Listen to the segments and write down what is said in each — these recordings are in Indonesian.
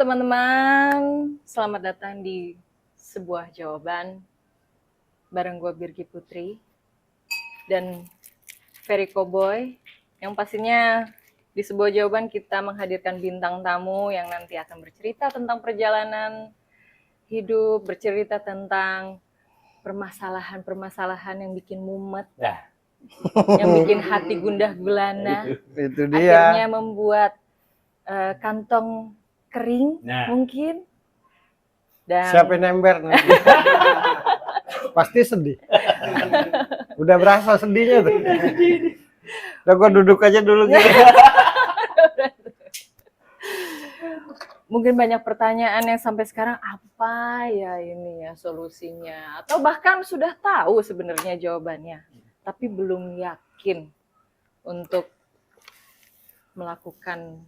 teman-teman, selamat datang di sebuah jawaban bareng gue Birgi Putri dan Ferry Cowboy, yang pastinya di sebuah jawaban kita menghadirkan bintang tamu yang nanti akan bercerita tentang perjalanan hidup, bercerita tentang permasalahan-permasalahan yang bikin mumet, yang bikin hati gundah gulana, itu dia. akhirnya membuat kantong kering mungkin. Dan Siapa yang ember nanti? Pasti sedih. Udah berasa sedihnya tuh. Udah gua duduk aja dulu gitu. Mungkin banyak pertanyaan yang sampai sekarang apa ya ini ya solusinya, atau bahkan sudah tahu sebenarnya jawabannya tapi belum yakin untuk melakukan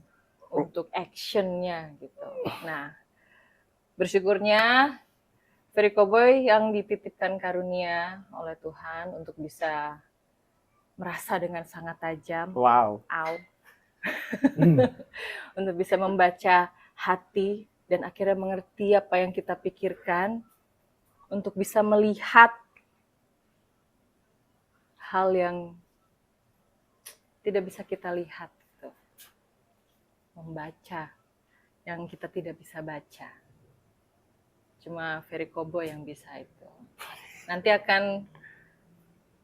untuk actionnya gitu. Nah, bersyukurnya Ferry Cowboy yang dititipkan karunia oleh Tuhan untuk bisa merasa dengan sangat tajam. Wow. Untuk bisa membaca hati dan akhirnya mengerti apa yang kita pikirkan, untuk bisa melihat hal yang tidak bisa kita lihat, gitu. Membaca yang kita tidak bisa baca. Cuma Ferry Cowboy yang bisa itu. Nanti akan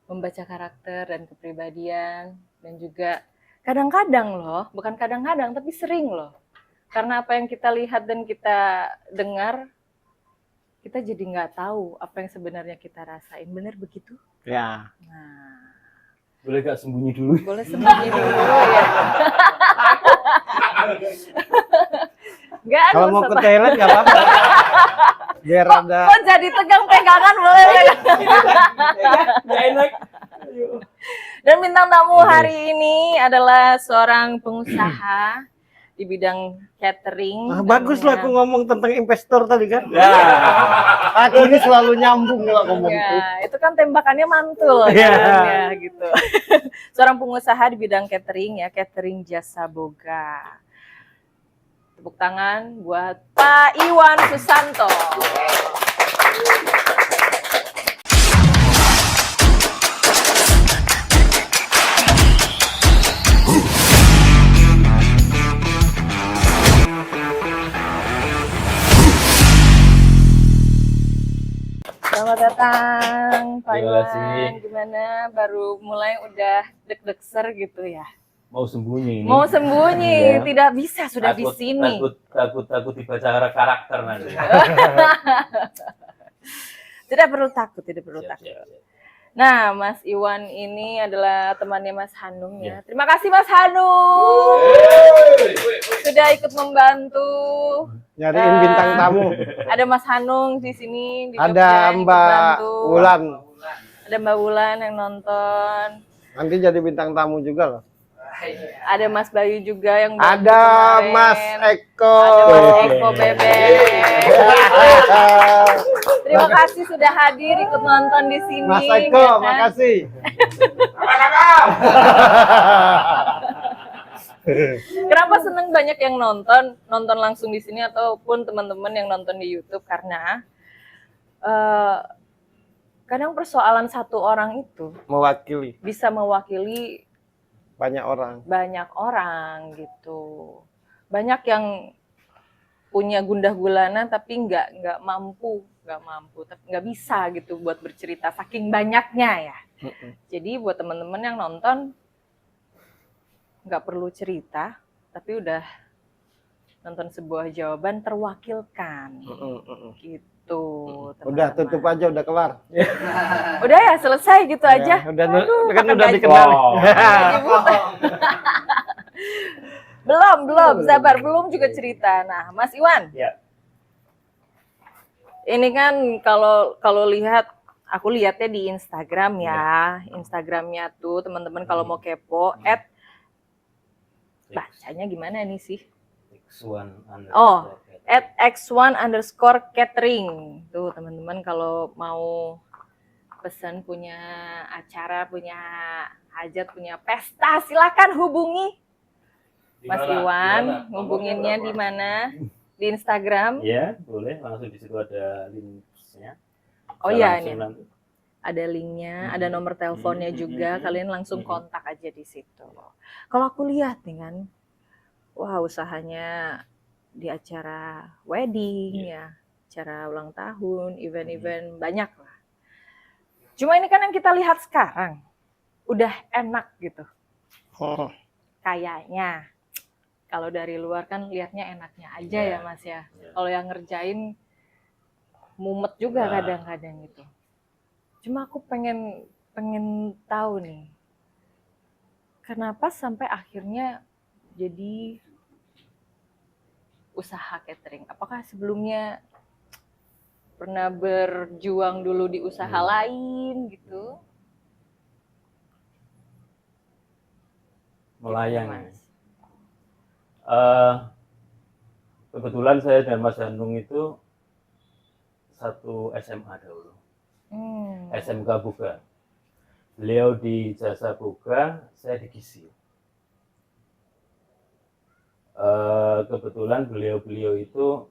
membaca karakter dan kepribadian, dan juga kadang-kadang loh, bukan kadang-kadang tapi sering loh. Karena apa yang kita lihat dan kita dengar, kita jadi nggak tahu apa yang sebenarnya kita rasain. Bener begitu? Ya. Nah, boleh gak sembunyi dulu? boleh sembunyi dulu ya. Nggak ada Kalau mau ke masalah. toilet nggak apa-apa. Biar ada. Kok jadi tegang pegangan boleh ya? Gak enak. Dan bintang tamu hari ini adalah seorang pengusaha di bidang catering. Nah, bagus lah aku ngomong tentang investor tadi kan. Ya. Aku ini selalu nyambung kalau ngomong itu. Ya, itu kan tembakannya mantul Ya. kan ya gitu. Seorang pengusaha di bidang catering ya, catering Jasa Boga. Tepuk tangan buat Pak Iwan Susanto. Selamat datang Pak Terima Iwan. kasih. Gimana? Baru mulai udah deg-degser gitu ya? Mau sembunyi ini. Mau sembunyi, Iya. tidak bisa, sudah di sini. Takut dibaca karakter nanti. Tidak perlu takut, tidak perlu Siap, takut. siap, siap. Nah, Mas Iwan ini adalah temannya Mas Hanung ya. Ya. Terima kasih Mas Hanung. Sudah ikut membantu. Nyariin bintang tamu. Ada Mas Hanung di sini di Jogja Ada yang ikut Mbak bantu. Wulan. Ada Mbak Wulan yang nonton. Nanti jadi bintang tamu juga loh. Ada Mas Bayu juga yang bantu Ada kemarin. Mas Eko. Ada Mas Eko Bebek. Terima kasih sudah hadir ikut nonton di sini. Mas Eko, ya kan? makasih. Kenapa seneng banyak yang nonton langsung di sini ataupun teman-teman yang nonton di YouTube? Karena kadang persoalan satu orang itu Mewakili bisa mewakili banyak orang. gitu. Banyak yang punya gundah gulana tapi nggak mampu, tapi nggak bisa gitu buat bercerita saking banyaknya ya. Jadi buat teman-teman yang nonton nggak perlu cerita, tapi udah nonton sebuah jawaban terwakilkan gitu. Udah tutup aja, udah kelar. Udah ya selesai gitu aja. Udah, Aduh, kan pakai udah baju. dikenal. belum sabar, belum juga cerita. Nah, Mas Iwan. Ya. Ini kan kalau lihat, aku lihatnya di Instagram ya. Instagramnya tuh teman-teman kalau mau kepo, bacanya gimana nih sih? @x1_catering. Tuh teman-teman kalau mau pesan, punya acara, punya hajat, punya pesta, silakan hubungi Mas Iwan. Hubunginnya di mana? di Instagram. Ya, boleh langsung di situ ada linknya. Oh Bisa iya, langsung ini nanti. ada linknya, ada nomor teleponnya juga. Hmm. Kalian langsung Hmm. kontak aja di situ. Kalau aku lihat nih kan, wah usahanya di acara wedding ya, acara ulang tahun, event-event banyak lah. Cuma ini kan yang kita lihat sekarang, udah enak gitu. Oh, Kayaknya. Kalau dari luar kan lihatnya enaknya aja Iya. ya Mas ya. Iya. Kalau yang ngerjain mumet juga Nah. kadang-kadang gitu. Cuma aku pengen tahu nih, kenapa sampai akhirnya jadi usaha catering? Apakah sebelumnya pernah berjuang dulu di usaha lain gitu? Melayang. Gitu, Mas. Kebetulan saya dan Mas Hanung itu satu SMA dahulu. SMK Boga. Beliau di Jasa Boga, saya di Gizi. Kebetulan beliau itu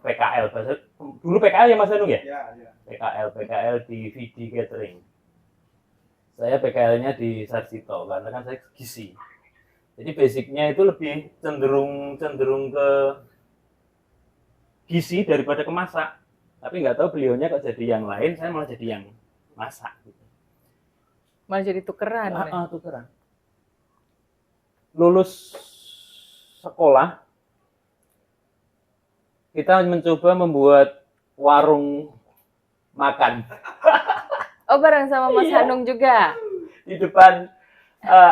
PKL, dulu PKL ya Mas Hanung ya? Iya. PKL di VD Catering. Saya PKL-nya di Sarjito karena kan saya Gizi. Jadi basicnya itu lebih cenderung ke gizi daripada ke masak. Tapi nggak tahu beliaunya kok jadi yang lain, saya malah jadi yang masak. Gitu. Malah jadi tukeran. Ya? Tukeran. Lulus sekolah, kita mencoba membuat warung makan. Oh bareng sama Mas Iya. Hanung juga? Di depan,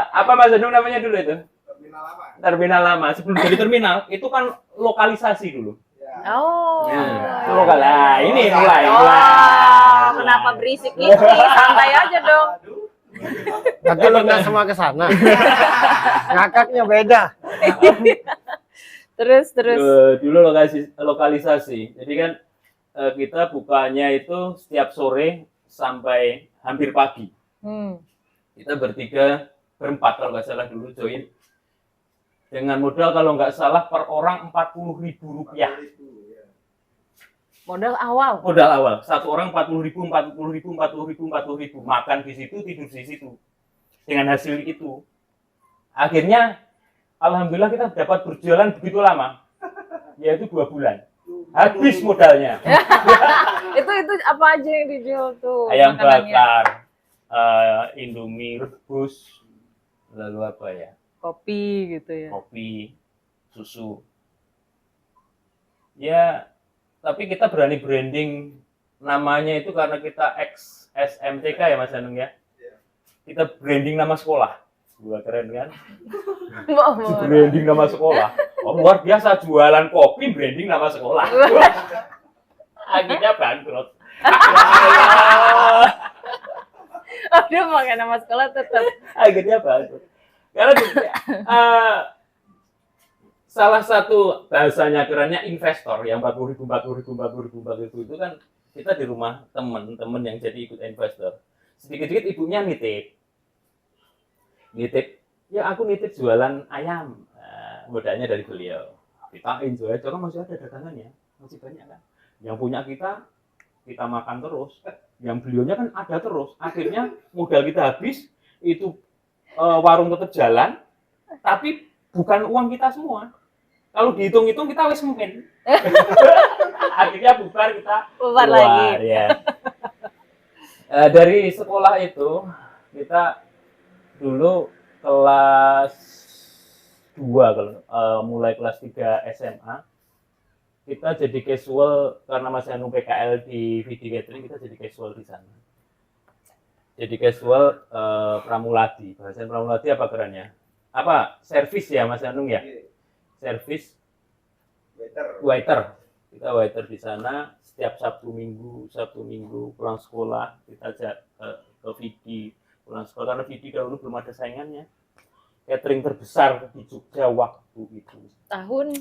apa Mas Hanung namanya dulu itu? Terminal lama. Terminal lama. Sebelum jadi terminal, itu kan lokalisasi dulu. Ya. Oh. Itu lokal. Nah, ini Oh, mulai. kenapa berisik gitu? Santai aja dong. Aduh. nanti pernah semua ke sana. Ngakaknya beda. Terus. Dulu lokalisasi. Jadi kan kita bukanya itu setiap sore sampai hampir pagi. Kita berempat kalau nggak salah dulu join. Dengan modal kalau nggak salah per orang Rp40.000. Ya. Modal awal. Modal awal. Satu orang Rp40.000. Makan di situ, tidur di situ. Dengan hasil itu. Akhirnya, alhamdulillah kita dapat berjualan begitu lama. Yaitu 2 bulan. Habis modalnya. Itu apa aja yang dijual tuh? Ayam makanannya? bakar, Indomie rebus, lalu apa ya? Kopi gitu ya. Kopi, susu. Ya, tapi kita berani branding namanya itu karena kita ex SMTK ya Mas Hanung ya. Kita branding nama sekolah. Gua keren kan? Branding nama sekolah. Oh, luar biasa jualan kopi branding nama sekolah. Akhirnya bangkrut. Aduh, pakai nama sekolah tetap. Akhirnya bangkrut. Karena salah satu bahasanya kerennya investor yang 40.000 itu kan kita di rumah teman-teman yang jadi ikut investor. Sedikit-sedikit ibunya nitip, ya aku nitip jualan ayam. Modalnya dari beliau. Ditain jual, kan masih ada dagangannya, masih banyak kan. Yang punya kita makan terus. Yang beliaunya kan ada terus. Akhirnya modal kita habis, itu warung tetap jalan, tapi bukan uang kita semua. Kalau dihitung-hitung kita wis mungkin. Akhirnya bubar kita Bubar keluar, lagi. Ya. Dari sekolah itu kita dulu kelas 2 kalau mulai kelas 3 SMA kita jadi casual karena masih anu PKL di VD Catering, kita jadi casual di sana. Jadi casual pramuladi. Bahasa pramuladi apa kerennya? Apa? Servis ya Mas Anung ya? Servis waiter. Kita waiter di sana setiap Sabtu Minggu pulang sekolah kita ke VD pulang sekolah karena VD dahulu belum ada saingannya. Catering terbesar di Jogja waktu itu. Tahun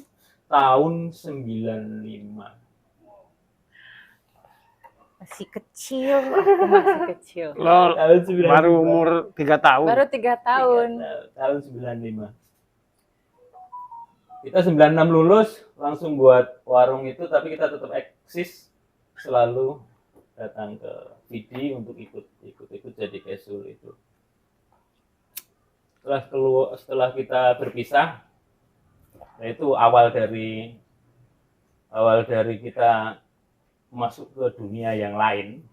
95. Masih kecil, aku masih kecil. Lo Tahun 95. baru umur 3 tahun. Baru 3 tahun. Tahun 95. Kita 96 lulus langsung buat warung itu, tapi kita tetap eksis, selalu datang ke PD untuk ikut jadi casual itu. Setelah kita berpisah, nah itu awal dari kita masuk ke dunia yang lain.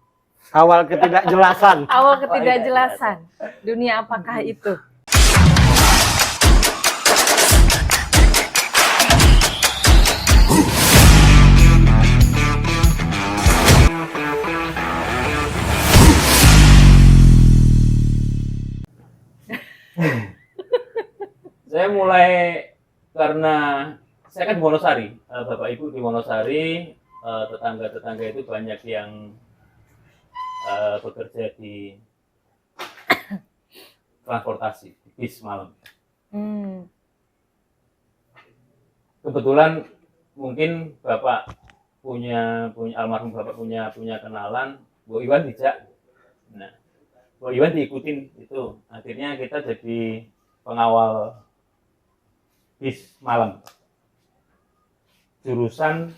Awal ketidakjelasan. Awal ketidakjelasan. Dunia apakah itu? Saya mulai karena saya kan di Wonosari, bapak ibu di Wonosari, tetangga-tetangga itu banyak yang bekerja di transportasi, di bis malam. Kebetulan mungkin bapak almarhum bapak punya kenalan, Bu Iwan dijak. Nah, Bu Iwan diikutin itu. Akhirnya kita jadi pengawal bis malam. Jurusan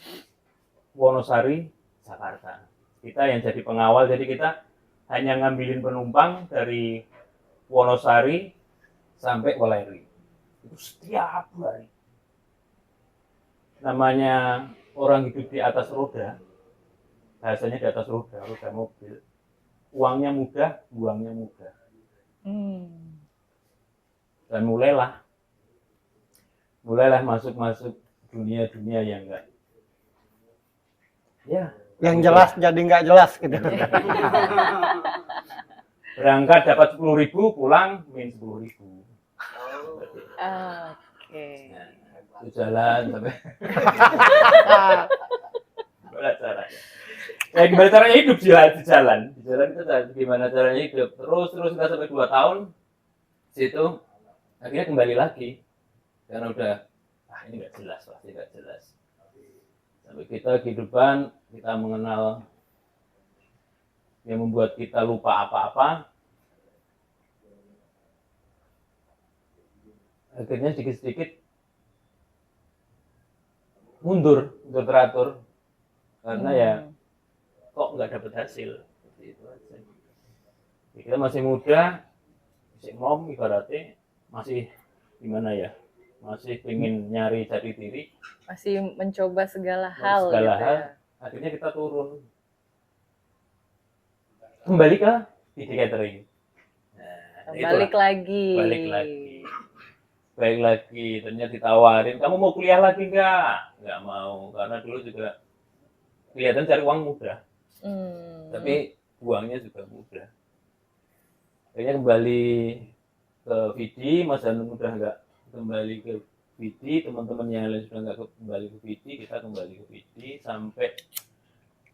Wonosari, Jakarta. Kita yang jadi pengawal, jadi kita hanya ngambilin penumpang dari Wonosari sampai Woleri. Itu setiap hari. Namanya orang hidup di atas roda, bahasanya di atas roda mobil. Uangnya mudah, buangnya mudah. Dan mulailah masuk dunia yang enggak. Ya, Yang jelas jadi nggak jelas gitu. berangkat dapat 10.000, pulang min 10.000. Oke. Itu jalan sampai gimana caranya? Ya gimana caranya hidup di jalan kita gimana caranya hidup. Terus kita sampai 2 tahun situ, akhirnya kembali lagi karena udah ini nggak jelas, pasti nggak jelas. Sampai kita kehidupan, kita mengenal yang membuat kita lupa apa-apa. Akhirnya sedikit-sedikit mundur teratur karena ya kok nggak dapat hasil. Seperti itu aja. Kita masih muda, masih ngom ibaratnya, masih gimana ya, masih pengen nyari jati diri, Masih mencoba segala hal. segala gitu hal. ya. Akhirnya kita turun kembali ke PD catering. Nah, Balik lagi ternyata ditawarin, kamu mau kuliah lagi nggak mau, karena dulu juga kelihatan cari uang mudah, tapi buangnya juga mudah. Akhirnya kembali ke PD, Mas Hanung udah nggak kembali ke PD, teman-teman yang lain sudah nggak kembali ke PD, kita kembali ke PD sampai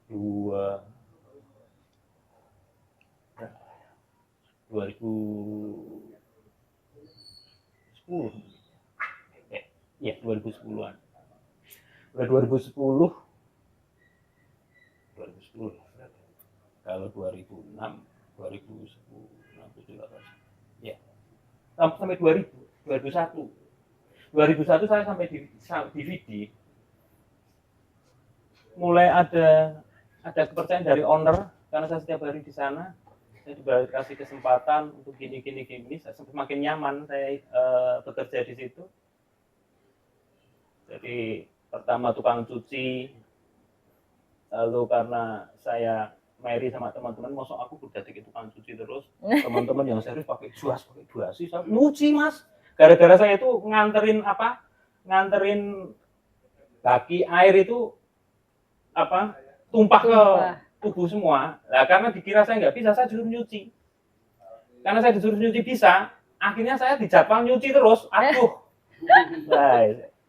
2010-an. Udah 2010. Kalau 2006, 2010, 2008. Ya. Sampai 2001. 2001 saya sampai di DVD. Mulai ada kepercayaan dari owner karena saya setiap hari di sana. Saya dikasih kesempatan untuk gini. Saya semakin nyaman saya bekerja di situ. Jadi pertama tukang cuci, lalu karena saya marry sama teman-teman, masuk aku udah jadi tukang cuci terus. Teman-teman yang serius pakai dua sih, saya nyuci mas. Gara-gara saya itu nganterin kaki air itu tumpah ke tubuh semua. Nah, karena dikira saya nggak bisa, saya disuruh nyuci. Karena saya disuruh nyuci bisa, akhirnya saya dijadwal nyuci terus. Aduh.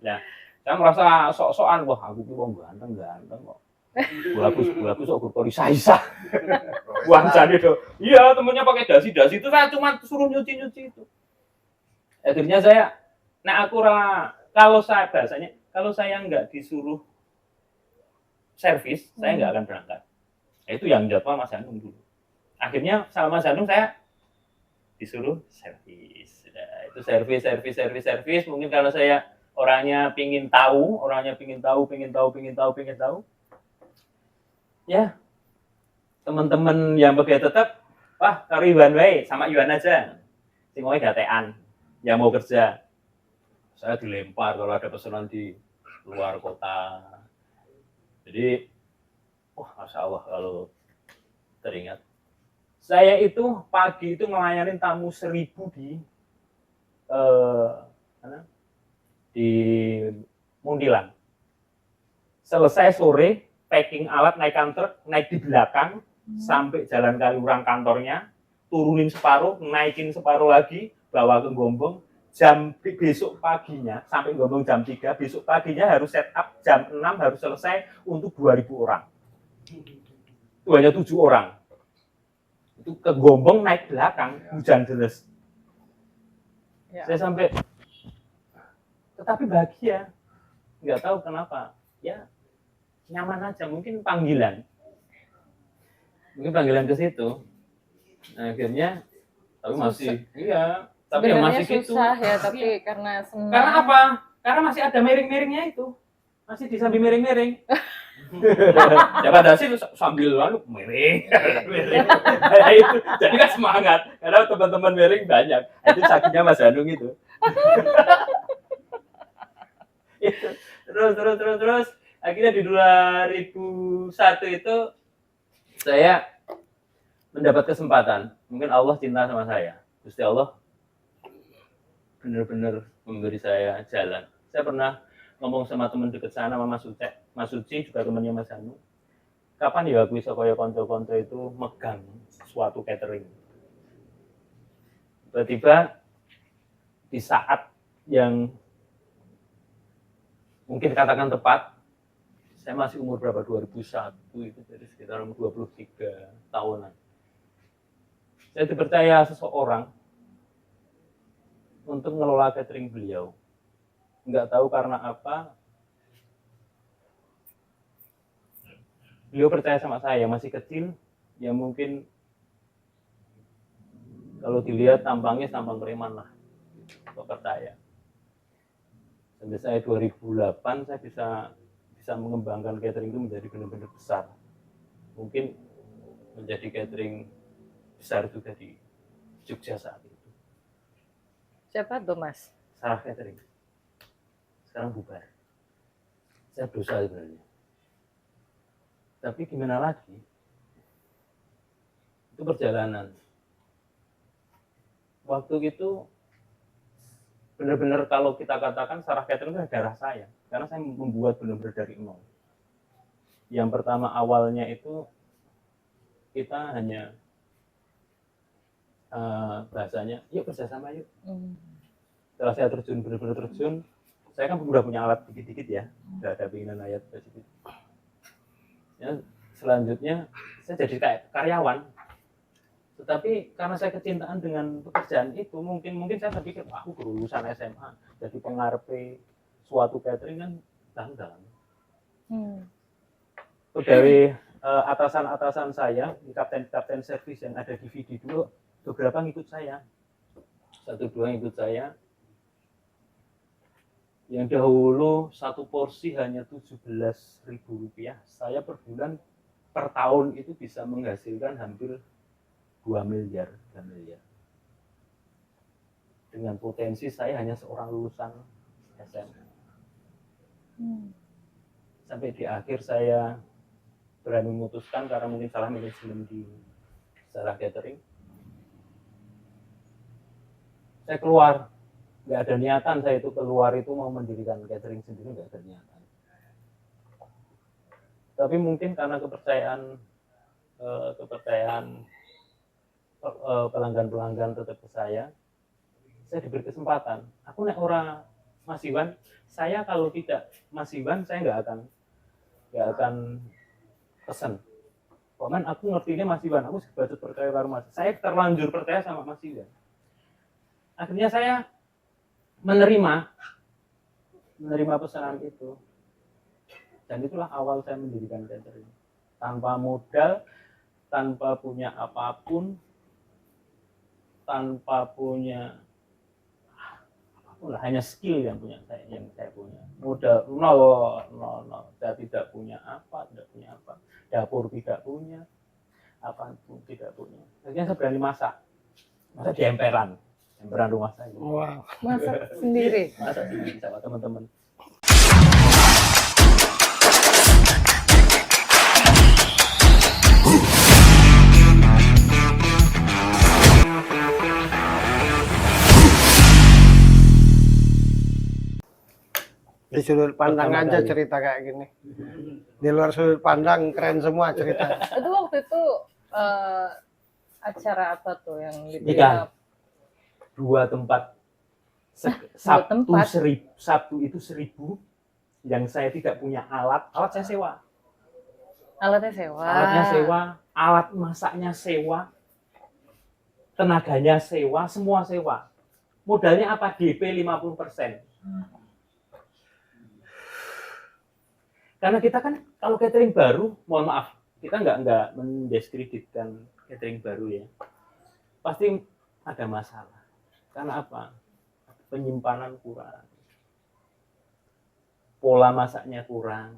Nah, saya merasa sok-sokan, wah aku wong ganteng kok. Bagus kok polisi. Wah jadi tuh. Iya, temennya pakai dasi itu saya cuma suruh nyuci itu. Akhirnya saya kalau saya nggak disuruh servis, saya nggak akan berangkat. Itu yang jadwal Mas Hanung dulu. Akhirnya sama Mas Hanung saya disuruh servis. Nah, itu servis. Mungkin karena saya orangnya pingin tahu, pingin tahu. Ya, teman-teman yang pegawai tetap, wah karo Iwan wae, sama Iwan aja. Sing wae gatean, yang mau kerja. Saya dilempar kalau ada pesanan di luar kota. Jadi, wah Masya Allah kalau teringat. Saya itu pagi itu ngelayanin tamu 1.000 di Mundilan. Selesai sore, packing alat, naikkan truk, naik di belakang, sampai Jalan Kaliurang kantornya, turunin separuh, naikin separuh lagi, bawa ke Gombong. Besok paginya, sampai Gombong jam 3, besok paginya harus set up jam 6, harus selesai untuk 2.000 orang. Itu hanya 7 orang. Itu ke Gombong naik belakang, hujan deras. Ya. Saya sampai, tetapi bahagia, nggak tahu kenapa, ya nyaman aja, mungkin panggilan ke situ. Nah, akhirnya, tapi masih, iya, tapi ya Sebenarnya masih gitu. susah ya, tapi karena senang. Karena apa? Karena masih ada miring-miringnya itu, masih disambil miring-miring. Ya pada sih sambil lalu miring. Nah, itu jadi kan semangat karena teman-teman miring banyak. Itu sakitnya Mas Hanung itu. Itu. Terus akhirnya di 2001 itu saya mendapat kesempatan. Mungkin Allah cinta sama saya. Gusti Allah benar-benar memberi saya jalan. Saya pernah ngomong sama teman dekat sana, sama Mas Suci juga temannya Mas Hanu. Kapan ya aku bisa kaya konco-konco itu megang suatu catering. Tiba-tiba di saat yang mungkin katakan tepat, saya masih umur berapa? 2001 itu, jadi sekitar 23 tahunan. Saya dipercaya seseorang untuk ngelola catering beliau. Nggak tahu karena apa, beliau percaya sama saya, masih kecil, ya mungkin kalau dilihat tampangnya tampang preman lah, kok percaya. Sampai saya 2008 saya bisa mengembangkan catering itu menjadi benar-benar besar. Mungkin menjadi catering besar juga di Jogja saat itu. Siapa tuh Mas? Sarah Catering. Sekarang bubar. Saya dosa sebenarnya. Tapi gimana lagi? Itu perjalanan. Waktu itu benar-benar kalau kita katakan Sarah Catering itu darah saya. Karena saya membuat benar-benar dari nol. Yang pertama awalnya itu kita hanya bahasanya, yuk kerjasama yuk. Setelah saya terjun, benar-benar terjun, saya kan udah punya alat dikit-dikit ya, udah ada keinginan ayat sedikit. Ya, selanjutnya saya jadi kayak karyawan. Tetapi karena saya kecintaan dengan pekerjaan itu, mungkin saya berpikir, aku lulusan SMA, jadi pengarepe suatu catering kan dalam. Dari atasan-atasan saya, kapten servis yang ada di VD dulu, beberapa ngikut saya, 1-2 ngikut saya. Yang dahulu satu porsi hanya Rp17.000, saya per bulan, per tahun itu bisa menghasilkan hampir 2 miliar, 3 miliar. Dengan potensi saya hanya seorang lulusan SMA. Sampai di akhir saya berani memutuskan karena mungkin salah manajemen di Sarah Catering. Saya keluar. Nggak ada niatan saya itu keluar itu mau mendirikan catering sendiri, nggak ada niatan. Tapi mungkin karena kepercayaan pelanggan-pelanggan tetap ke saya diberi kesempatan. Aku nek ora Mas Iwan, saya kalau tidak Mas Iwan saya nggak akan pesen. Komen aku ngertinya Mas Iwan, aku sebatas percaya karo Mas. Saya terlanjur percaya sama Mas Iwan. Akhirnya saya menerima pesanan itu, dan itulah awal saya mendirikan catering tanpa modal, tanpa punya apapun, tanpa punya apapun lah, hanya skill yang saya punya. Modal nol, saya tidak punya apa, dapur tidak punya, apapun tidak punya. Akhirnya saya berani masak di emperan rumah saya. Wow. Masak sendiri. Masak sendiri sama teman-teman. Di sudut pandang Pertama aja kali. cerita kayak gini. Di luar sudut pandang keren semua cerita. Itu waktu itu acara apa tuh yang Nikah. 2 tempat. Sabtu tempat. Sabtu itu 1.000. Yang saya tidak punya alat saya sewa. Alatnya sewa. Alatnya sewa, alat masaknya sewa, tenaganya sewa, semua sewa. Modalnya apa? DP 50%. Karena kita kan kalau catering baru, mohon maaf, kita nggak mendiskreditkan catering baru ya. Pasti ada masalah. Karena apa? Penyimpanan kurang, pola masaknya kurang,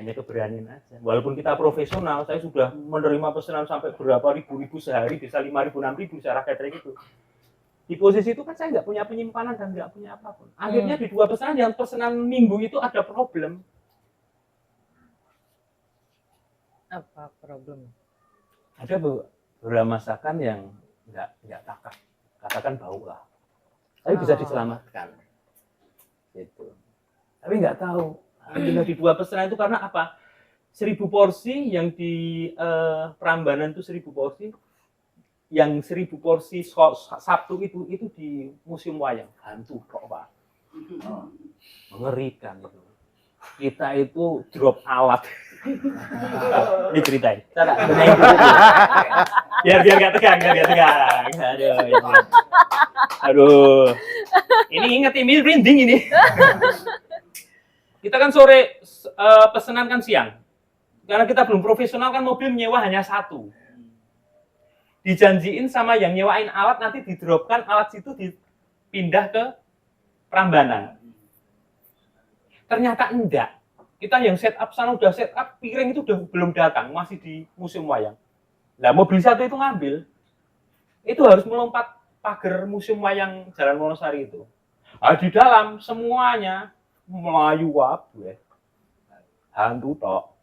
hanya keberanian aja. Walaupun kita profesional, saya sudah menerima pesanan sampai berapa ribu sehari, bisa 5.000, 6.000 secara catering itu. Di posisi itu kan saya nggak punya penyimpanan dan nggak punya apapun. Akhirnya di 2 pesanan, yang pesanan minggu itu ada problem. Apa problem? Ada beberapa masakan yang nggak takar, katakan bau lah. Tapi bisa diselamatkan. Gitu. Tapi nggak tahu. Alhamdulillah di 2 pesanan itu karena apa? 1.000 porsi yang di Prambanan itu 1.000 porsi. Yang 1.000 porsi Sabtu itu di Museum Wayang. Hantu kok Pak. Mengerikan itu. Kita itu drop alat. Ini ceritain. Biar nggak tegang, Aduh. Ini ingat ini merinding ini. Kita kan sore pesanan kan siang. Karena kita belum profesional kan mobil nyewa hanya 1. Dijanjiin sama yang nyewain alat nanti didropkan alat situ dipindah ke Prambanan. Ternyata enggak. Kita yang setup sana udah setup, piring itu udah belum datang, masih di Museum Wayang. Nah, mobil 1 itu ngambil. Itu harus melompat pagar Museum Wayang Jalan Wonosari itu. Nah, di dalam semuanya melayu wae. Hantu tok.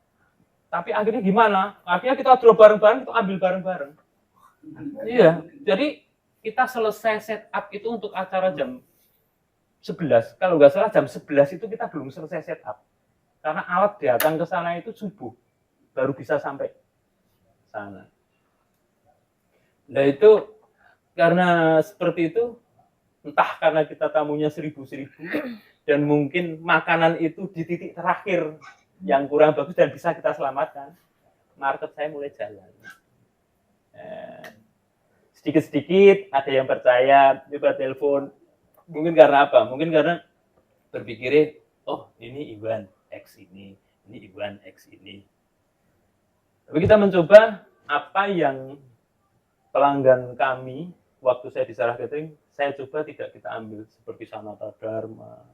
Tapi akhirnya gimana? Akhirnya kita drop bareng-bareng, kita ambil bareng-bareng. Iya, jadi kita selesai setup itu untuk acara jam 11. Kalau nggak salah jam 11 itu kita belum selesai setup. Karena alat datang ke sana itu subuh. Baru bisa sampai sana. Nah itu, karena seperti itu, entah karena kita tamunya 1.000, dan mungkin makanan itu di titik terakhir yang kurang bagus dan bisa kita selamatkan, market saya mulai jalan. Sedikit-sedikit ada yang percaya, coba telepon. Mungkin karena apa? Mungkin karena berpikirnya, oh ini Iwan X ini Iwan X ini. Tapi kita mencoba apa yang pelanggan kami waktu saya di Sarah Catering, saya coba tidak kita ambil seperti Sanata Dharma,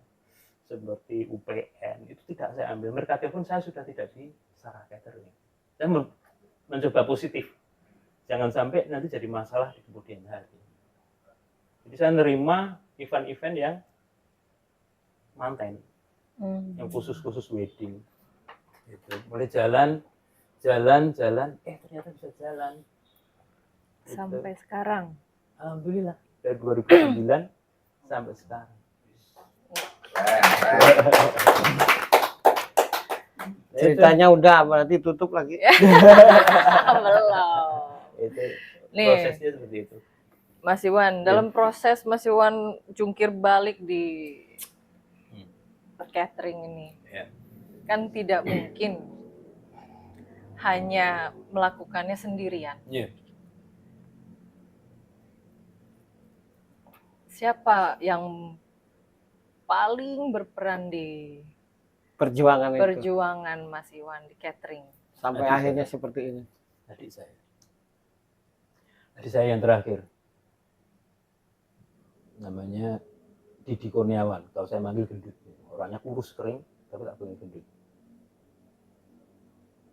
seperti UPN, itu tidak saya ambil. Mereka pun saya sudah tidak di Sarah Catering. Saya mencoba positif. Jangan sampai nanti jadi masalah di kemudian hari. Jadi saya nerima event-event yang manten, yang khusus wedding. Gitu. Mulai jalan, ternyata bisa jalan. Gitu. Sampai sekarang. Alhamdulillah dari 2009 sampai sekarang. Ceritanya udah berarti tutup lagi. Belum. Itu Nih. prosesnya seperti itu. Mas Iwan, dalam proses Mas Iwan jungkir balik di catering ini, kan tidak mungkin hanya melakukannya sendirian. Siapa yang paling berperan di Perjuangan itu. perjuangan Mas Iwan di catering? Sampai Adik akhirnya saya. seperti ini. Adik saya yang terakhir. Namanya Didi Kurniawan. Kalau saya manggil gendut, orangnya kurus kering, tapi tak panggil gendut.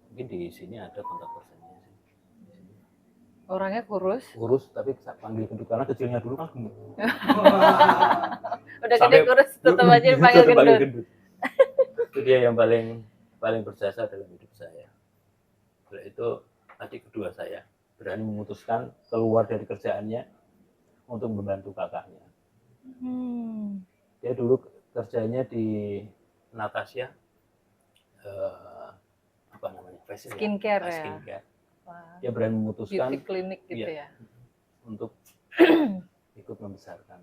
Mungkin di sini ada kontak personnya sih. Orangnya kurus. Kurus, tapi saya panggil gendut karena kecilnya dulu kan gemuk. Udah gede kurus, tetap aja dipanggil Tetap panggil gendut. Itu dia yang paling berjasa dalam hidup saya. Setelah itu adik kedua saya berani memutuskan keluar dari kerjaannya untuk membantu kakaknya. Dia dulu kerjanya di Natasha, apa namanya, facial, Skincare ya? Skincare. Wah, Dia berani memutuskan beauty clinic gitu iya, ya. untuk ikut membesarkan.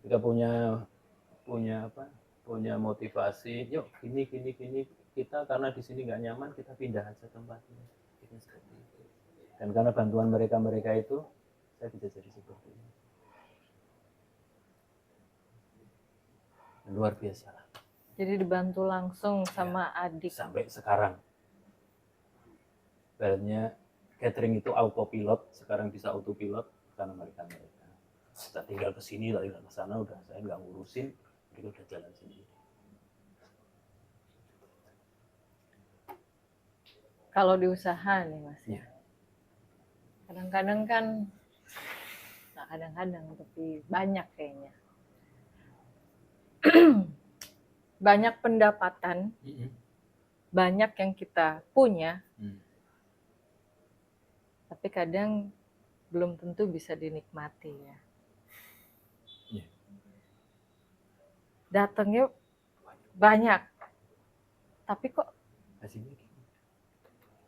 Kita punya motivasi, yuk gini kita karena di sini nggak nyaman, kita pindah aja tempatnya. Itu seperti itu. Dan karena bantuan mereka itu, saya bisa jadi seperti ini. Luar biasa lah. Jadi dibantu langsung sama adik. Sampai sekarang. Bahannya catering itu autopilot, sekarang bisa autopilot karena mereka. Saya tinggal ke sini, tinggal ke sana, udah saya nggak ngurusin, mereka udah jalan sendiri. Kalau di usaha nih Mas ya. Iya. Kadang-kadang kan, nggak kadang-kadang, tapi banyak kayaknya. Banyak pendapatan, banyak yang kita punya, tapi kadang belum tentu bisa dinikmati ya. Iya. Datangnya banyak, tapi kok Hasilnya gini.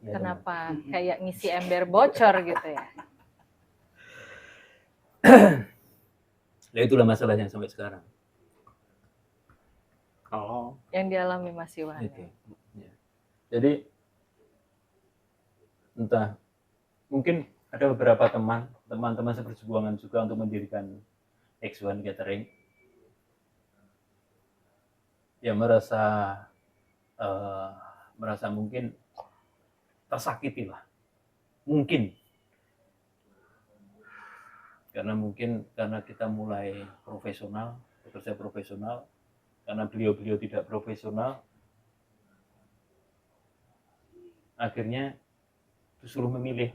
Ya, kenapa kayak ngisi ember bocor gitu ya? Nah, itulah masalahnya sampai sekarang. Kalau Yang dialami Mas Iwan. itu, ya. Jadi entah, mungkin ada beberapa teman-teman seperjuangan juga untuk mendirikan X1 Catering. Ya merasa mungkin tersakiti lah, mungkin karena kita mulai profesional, bekerja profesional, karena beliau tidak profesional, akhirnya disuruh memilih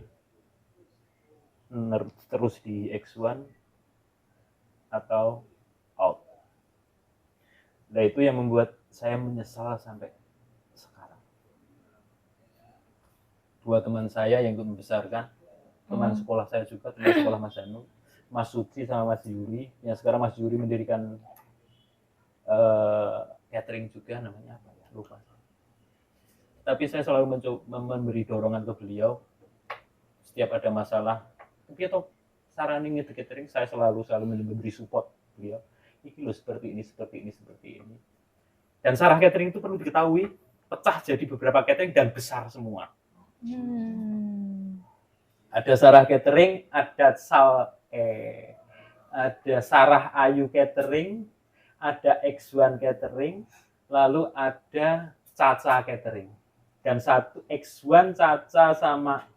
terus di X1 atau out. Nah itu yang membuat saya menyesal sampai sekarang. Dua teman saya yang ikut membesarkan, teman sekolah saya juga, teman sekolah Mas Anu, Mas Suci sama Mas Yuri, yang sekarang Mas Yuri mendirikan catering juga, namanya apa ya, lupa. Tapi saya selalu memberi dorongan ke beliau setiap ada masalah. Tapi atau saranin itu catering, saya selalu memberi support beliau. Ini loh seperti ini. Dan Sarah Catering itu perlu diketahui pecah jadi beberapa catering dan besar semua. Ada Sarah Catering, ada Sarah Ayu Catering, ada X1 Catering, lalu ada Caca Catering. Dan satu X1, Caca sama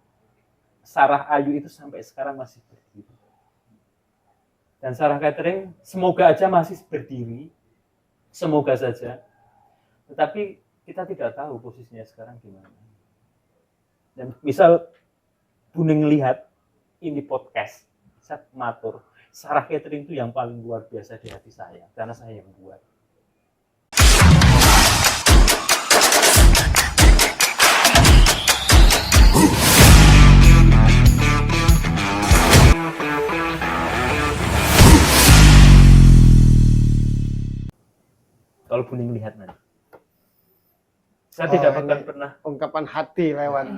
Sarah Ayu itu sampai sekarang masih berdiri. Dan Sarah Catering semoga aja masih berdiri, semoga saja. Tetapi kita tidak tahu posisinya sekarang gimana. Dan misal Buning lihat ini podcast, saya matur, Sarah Catering itu yang paling luar biasa di hati saya, karena saya yang buat. Kalau Buning lihat nanti, saya tidak akan pernah ungkapan hati lewat.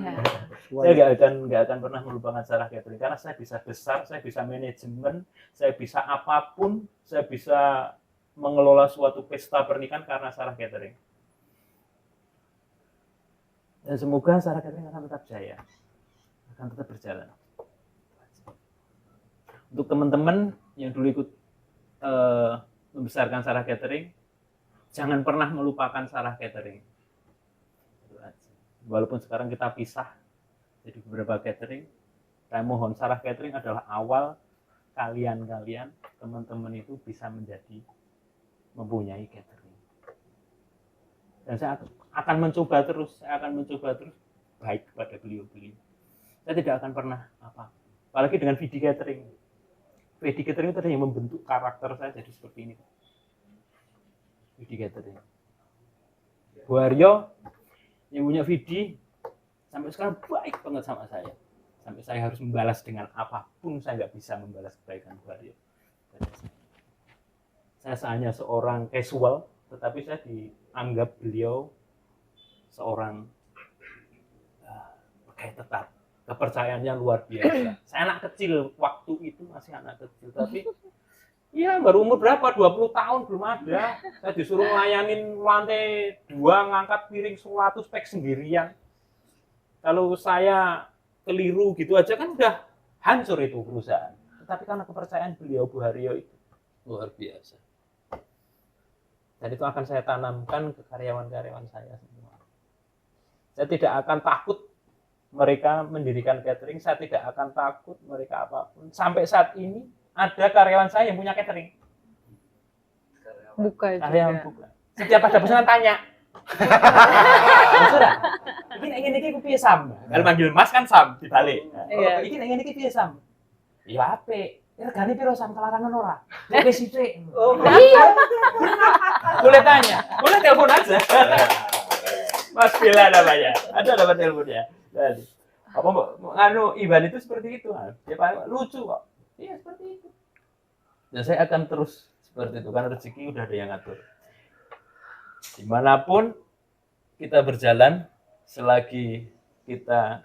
Saya nggak akan pernah melupakan Sarah Catering karena saya bisa besar, saya bisa manajemen, saya bisa apapun, saya bisa mengelola suatu pesta pernikahan karena Sarah Catering. Dan semoga Sarah Catering akan tetap jaya, akan tetap berjalan. Untuk teman-teman yang dulu ikut membesarkan Sarah Catering, jangan pernah melupakan Sarah Catering. Walaupun sekarang kita pisah jadi beberapa catering, saya mohon Sarah Catering adalah awal kalian teman-teman itu bisa mempunyai catering. Dan saya akan mencoba terus baik kepada beliau-beliau. Saya tidak akan pernah apalagi dengan VD Catering. VD Catering itu yang membentuk karakter saya jadi seperti ini. VD Catering. Bu Aryo yang punya VD sampai sekarang baik banget sama saya. Sampai saya harus membalas dengan apapun, saya nggak bisa membalas kebaikan Bu Aryo. Saya hanya seorang casual, tetapi saya dianggap beliau seorang kayak tetap. Kepercayaannya luar biasa. Saya anak kecil, waktu itu masih anak kecil, tapi ya baru umur berapa? 20 tahun belum ada. Saya disuruh ngelayanin lantai 2, ngangkat piring 100 pack sendirian. Kalau saya keliru gitu aja kan udah hancur itu perusahaan. Tetapi karena kepercayaan beliau Bu Haryo itu luar biasa. Dan itu akan saya tanamkan ke karyawan-karyawan saya semua. Saya tidak akan takut mereka mendirikan catering, saya tidak akan takut mereka apapun. Sampai saat ini ada karyawan saya yang punya catering. Buka Karyawan juga. buka. Setiap ada pesanan tanya. Sudah. Iki piye Sam? Kalau manggil Mas kan Sam dibalik. Iya. Iki piye Sam? Ya apik. Regane piro Sam kelarangan ora? Oke sithik. Iya. Boleh tanya, boleh telepon aja. Mas Bila namanya. Ada nomor teleponnya. Dan Ivan itu seperti itu, dia paling lucu kok. Iya seperti itu. Dan saya akan terus seperti itu karena rezeki udah ada yang ngatur. Dimanapun kita berjalan, selagi kita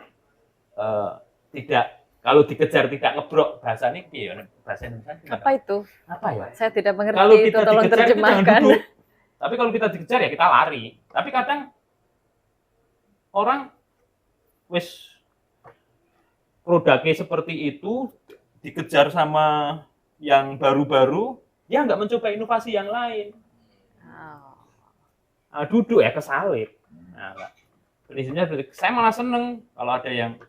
kalau dikejar tidak ngebrok, bahasa Indonesia Apa itu? apa ya? Saya tidak mengerti Kalau itu, kita tolong dikejar, kita jangan terjemahkan. duduk. Tapi kalau kita dikejar ya kita lari. Tapi kadang orang wis produknya seperti itu dikejar sama yang baru-baru, dia nggak mencoba inovasi yang lain. Duduk ya kesalip. Nah, prinsipnya saya malah seneng kalau ada yang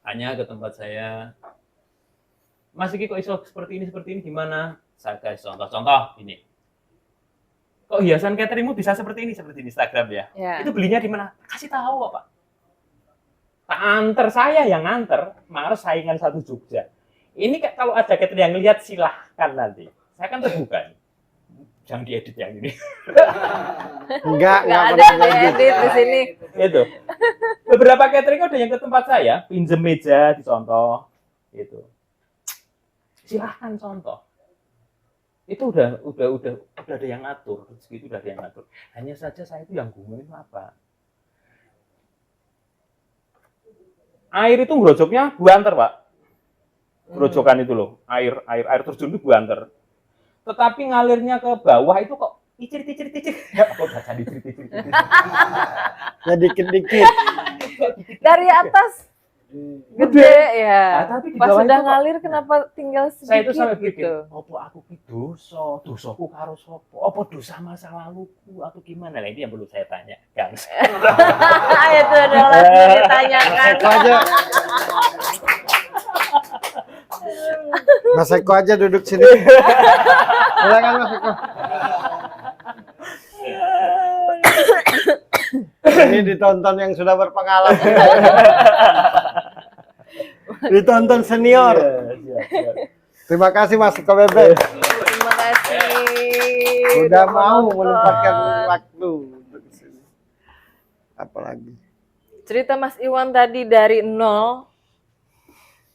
tanya ke tempat saya, Mas Iki kok iso seperti ini gimana? Saya kasih contoh ini. Kok hiasan cateringmu bisa seperti ini Instagram ya? Ya. Itu belinya di mana? Kasih tahu Pak. Tak antar, saya yang nganter, malah saingan satu Jogja. Ini kalau ada catering yang lihat silahkan nanti. Saya kan terbuka. Jangan diedit yang ini. Enggak Nggak ada pernah yang edit di sini. Itu. Beberapa catering ada yang ke tempat saya, pinjem meja dicontoh. Itu. Silahkan contoh. Itu udah ada yang ngatur, segitu udah ada yang ngatur. Hanya saja saya itu yang bingung apa? Air itu ngerojoknya buanter, Pak. Gerojokan itu loh, air terjun itu buanter. Tetapi ngalirnya ke bawah itu kok icir. Ya, kok udah jadi icir. Ya dikit-dikit. Dari atas gede ya. Tapi di Pas bawah udah itu ngalir kenapa tinggal sedikit saya itu sampai pikir, gitu. apa aku ki dosaku karo sapa? Apa dosa masa laluku atau gimana? Nah, ini yang perlu saya tanya, Kang. Itu adalah yang ditanyakan. Eko aja. Mas Eko aja duduk sini. Silakan Mas Eko. Ini ditonton yang sudah berpengalaman. Ditonton senior. Siap. Terima kasih Mas Eko Bebek. Terima kasih. Udah mau menyempatkan waktu untuk sini. Apalagi. Cerita Mas Iwan tadi dari 0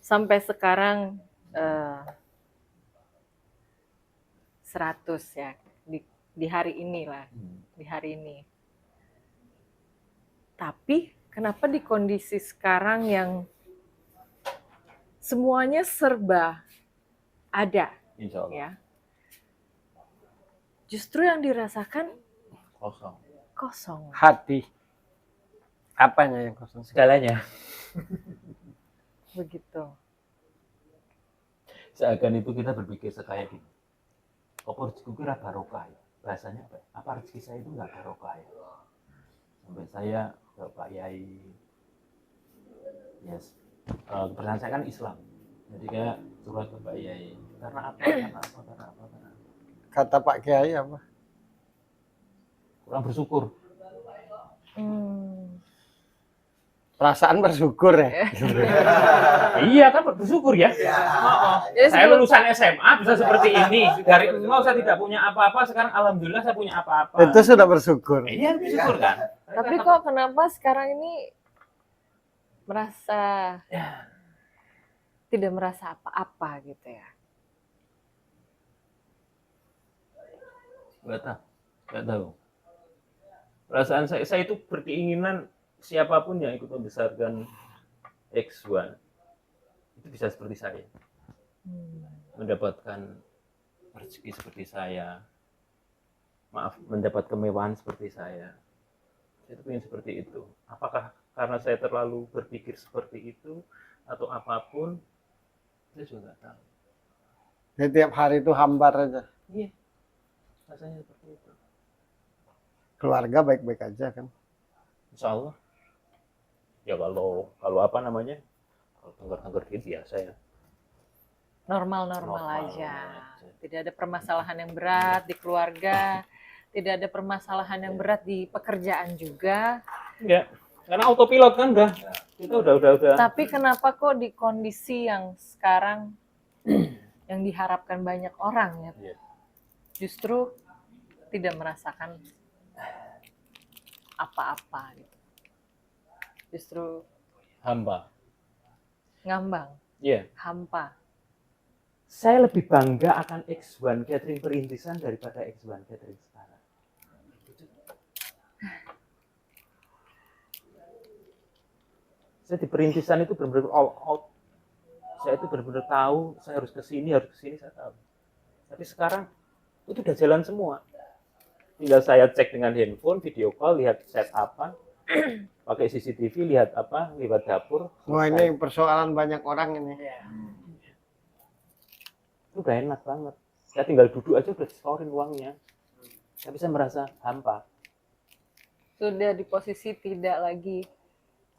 sampai sekarang 100 ya di hari ini lah, di hari ini. Tapi kenapa di kondisi sekarang yang semuanya serba ada, Insya Allah. ya, justru yang dirasakan kosong. Hati. Apanya yang kosong? Segalanya. Begitu. Seakan itu kita berpikir sekaya gini. Apa rezekiku kira barokah ya? Bahasanya apa? Apa rezeki saya itu nggak barokah ya? Sampai saya ke Pak Yai, kebetulan saya kan Islam. Jadi kayak curhat ke Pak Yai. Karena apa? Karena apa? Karena apa? Karena apa? Kata Pak Kiai apa? Kurang bersyukur. Perasaan bersyukur ya. Iya kan bersyukur ya. Oh. Jadi Saya sebelum- lulusan SMA bisa seperti ini. Dari nol saya tidak punya apa-apa, sekarang alhamdulillah saya punya apa-apa. Itu sudah bersyukur. Iya bersyukur kan. Tapi kok kenapa sekarang ini merasa tidak merasa apa-apa gitu ya? Nggak tahu. Perasaan saya itu berkeinginan siapapun yang ikut membesarkan X1 itu bisa seperti saya, mendapatkan rezeki seperti saya, mendapat kemewahan seperti saya. Saya itu ingin seperti itu. Apakah karena saya terlalu berpikir seperti itu atau apapun, saya juga nggak tahu. Jadi tiap hari itu hambar aja. Iya, rasanya seperti itu. Keluarga baik-baik aja kan. Insya Allah. Ya kalau apa namanya, kalau tengger-tengger gitu biasa ya. Normal-normal Normal aja. aja. Tidak ada permasalahan yang berat di keluarga, tidak ada permasalahan yang berat di pekerjaan juga. Enggak, karena autopilot kan udah. Kita udah. Tapi kenapa kok di kondisi yang sekarang yang diharapkan banyak orang ya, Iya. justru tidak merasakan apa-apa gitu. Justru Hamba. ngambang, Iya. hampa. Saya lebih bangga akan X1 Catering Perintisan daripada X1 Catering sekarang. Saya di perintisan itu benar-benar all out. Saya itu benar-benar tahu saya harus ke sini, saya tahu. Tapi sekarang itu udah jalan semua. Tinggal saya cek dengan handphone, video call, lihat set apa, pakai CCTV, lihat apa, lihat dapur. Wah ini persoalan banyak orang ini. Itu udah enak banget. Saya tinggal duduk aja udah disetorin uangnya. Tapi saya merasa hampa. Sudah di posisi tidak lagi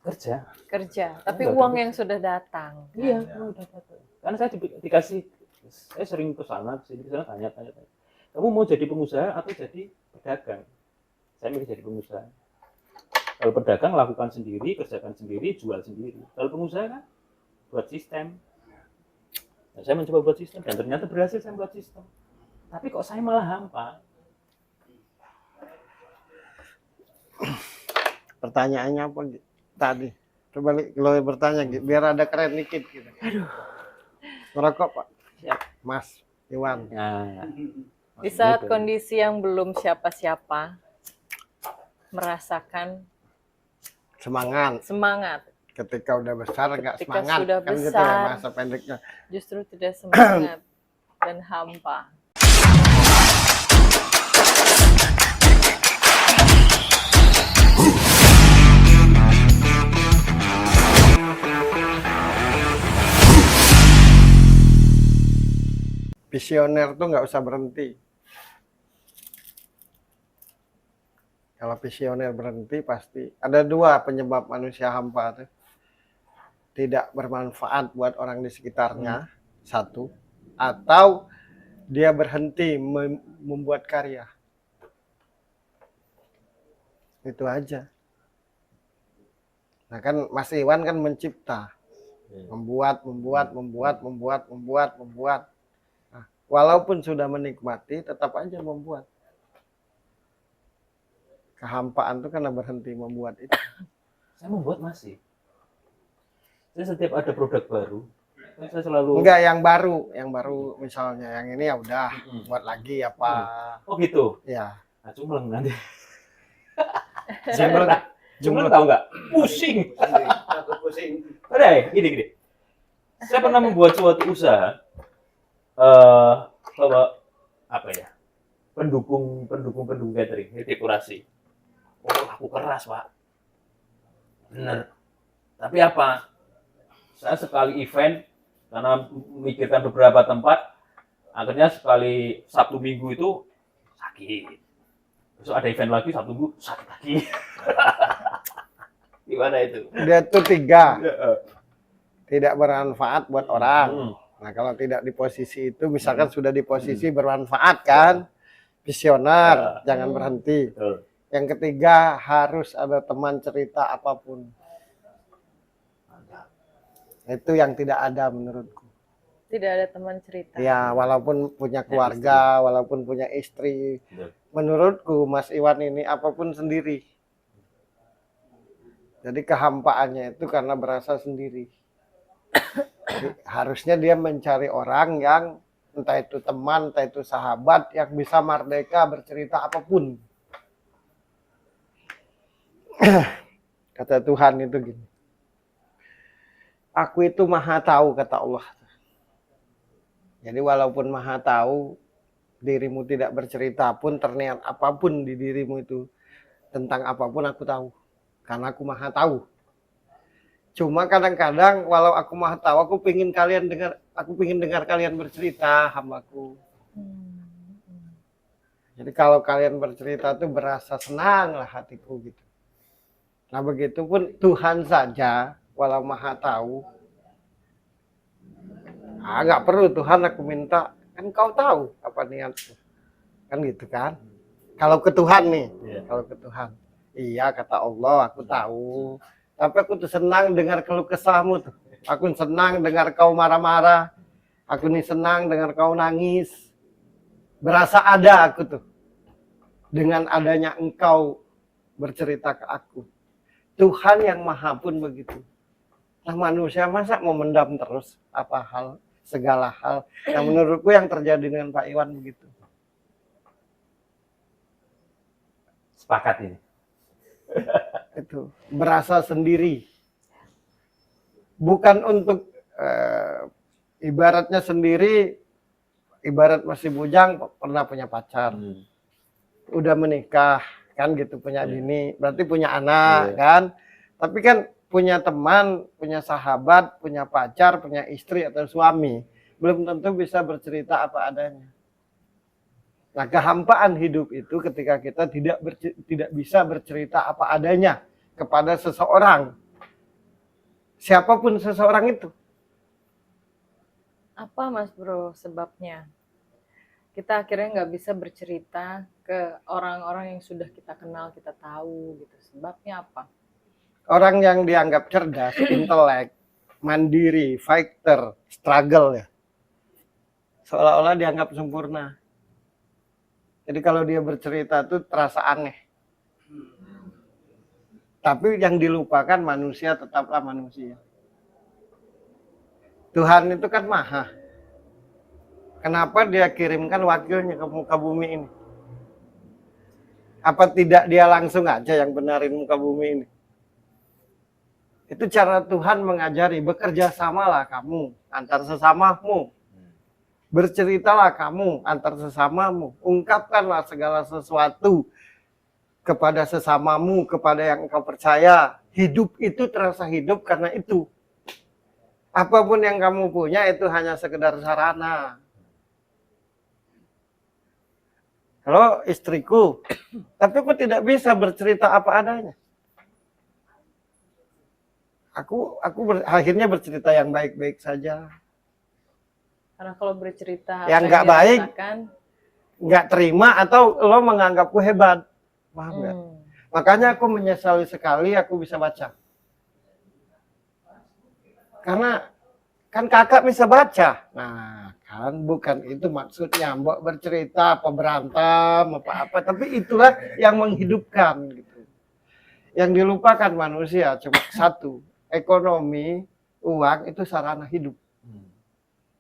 Kerja. kerja, tapi Enggak, uang tapi- yang sudah datang. Iya, udah dapat. Karena saya dikasih, saya sering ke sana, ke sana tanya. Kamu mau jadi pengusaha atau jadi pedagang? Saya milih jadi pengusaha. Kalau pedagang lakukan sendiri, kerjakan sendiri, jual sendiri. Kalau pengusaha kan buat sistem. Nah, saya mencoba buat sistem dan ternyata berhasil saya buat sistem. Tapi kok saya malah hampa? Pertanyaannya apa Gi? Tadi? Coba lo bertanya Gi, biar ada keren dikit gitu. Ngerokok Pak? Siap. Mas Iwan. Nah, Di saat maksudnya itu. kondisi yang belum siapa-siapa merasakan semangat, Ketika udah besar nggak Ketika semangat. sudah Kan gitu ya besar. masa pendeknya. justru tidak semangat dan hampa. Visioner tuh nggak usah berhenti. Kalau visioner berhenti pasti ada dua penyebab manusia hampa tuh. Tidak bermanfaat buat orang di sekitarnya, satu, atau dia berhenti membuat karya. Itu aja. Nah kan Mas Iwan kan mencipta, membuat. Nah, walaupun sudah menikmati, tetap aja membuat. Kehampaan itu karena berhenti membuat itu. Saya membuat masih. Saya setiap ada produk baru, saya selalu. Enggak yang baru misalnya yang ini ya udah buat lagi apa. Oh gitu. Ya. Nah, cumleng nanti. Jumlah Cumleng tahu nggak? Pusing. Udah ya, gini. Saya pernah membuat suatu usaha, bahwa apa ya? Pendukung catering, dekorasi. Oh, aku keras Pak. Bener. Tapi apa? Saya sekali event karena memikirkan beberapa tempat, akhirnya sekali Sabtu Minggu itu sakit. Besok ada event lagi Sabtu Minggu sakit lagi. Gimana itu? dia tuh 3. tidak bermanfaat buat orang. Hmm. Nah, kalau tidak di posisi itu, misalkan sudah di posisi bermanfaat kan, visioner, jangan berhenti. Betul. Yang ketiga, harus ada teman cerita apapun. Itu yang tidak ada menurutku. Tidak ada teman cerita. Ya, walaupun punya keluarga, walaupun punya istri, Betul. menurutku Mas Iwan ini apapun sendiri. Jadi kehampaannya itu karena berasa sendiri. Jadi, harusnya dia mencari orang yang entah itu teman, entah itu sahabat yang bisa merdeka bercerita apapun. Kata Tuhan itu gini. Aku itu maha tahu, kata Allah. Jadi walaupun maha tahu, dirimu tidak bercerita pun, terniat apapun di dirimu itu, tentang apapun aku tahu. Karena aku maha tahu. Cuma kadang-kadang walau aku maha tahu, aku pingin dengar kalian bercerita, hambaku. Jadi kalau kalian bercerita tuh berasa senang lah hatiku gitu. Nah begitupun Tuhan saja, walau maha tahu, nggak perlu Tuhan aku minta, kan kau tahu apa niatku. Kan gitu kan. Kalau ke Tuhan nih, kalau ke Tuhan. Iya kata Allah, aku tahu. Tapi aku tuh senang dengar keluh kesahmu tuh. Aku senang dengar kau marah-marah. Aku nih senang dengar kau nangis. Berasa ada aku tuh. Dengan adanya engkau bercerita ke aku. Tuhan yang maha pun begitu. Nah manusia masa mau mendam terus apa hal, segala hal. Yang menurutku yang terjadi dengan Pak Iwan begitu. Sepakat ini. Itu berasa sendiri. Bukan untuk ibaratnya sendiri, ibarat masih bujang pernah punya pacar. Udah menikah kan gitu, punya bini, berarti punya anak kan. Tapi kan punya teman, punya sahabat, punya pacar, punya istri atau suami, belum tentu bisa bercerita apa adanya. Nah, kehampaan hidup itu ketika kita tidak bisa bercerita apa adanya kepada seseorang. Siapapun seseorang itu. Apa Mas Bro sebabnya? Kita akhirnya nggak bisa bercerita ke orang-orang yang sudah kita kenal, kita tahu gitu. Sebabnya apa? Orang yang dianggap cerdas, intelek, mandiri, fighter, struggle ya. Seolah-olah dianggap sempurna. Jadi kalau dia bercerita itu terasa aneh. Tapi yang dilupakan manusia tetaplah manusia. Tuhan itu kan maha. Kenapa dia kirimkan wakilnya ke muka bumi ini? Apa tidak dia langsung aja yang benarin muka bumi ini? Itu cara Tuhan mengajari, bekerja samalah kamu antar sesamamu. Berceritalah kamu antar sesamamu. Ungkapkanlah segala sesuatu kepada sesamamu, kepada yang engkau percaya. Hidup itu terasa hidup karena itu. Apapun yang kamu punya itu hanya sekedar sarana. Kalau istriku, tapi aku tidak bisa bercerita apa adanya. Akhirnya bercerita yang baik-baik saja. Karena kalau bercerita yang apa nggak baik, dirasakan, nggak terima atau lo menganggapku hebat, paham nggak? Makanya aku menyesali sekali aku bisa baca. Karena kan kakak bisa baca. Nah, kan bukan itu maksudnya mbok bercerita apa berantem apa-apa, tapi itulah yang menghidupkan gitu. Yang dilupakan manusia cuma satu, ekonomi, uang itu sarana hidup.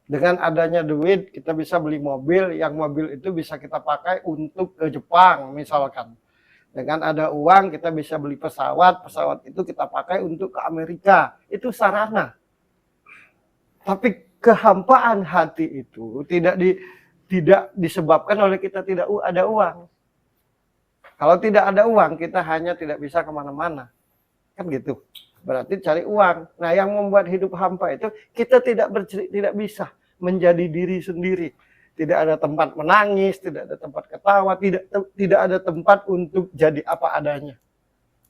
Dengan adanya duit kita bisa beli mobil, yang mobil itu bisa kita pakai untuk ke Jepang misalkan. Dengan ada uang kita bisa beli pesawat, pesawat itu kita pakai untuk ke Amerika. Itu sarana. Tapi kehampaan hati itu tidak disebabkan oleh kita tidak ada uang. Kalau tidak ada uang kita hanya tidak bisa kemana-mana. Kan gitu. Berarti cari uang. Nah, yang membuat hidup hampa itu kita tidak bisa menjadi diri sendiri. Tidak ada tempat menangis, tidak ada tempat ketawa, tidak ada tempat untuk jadi apa adanya.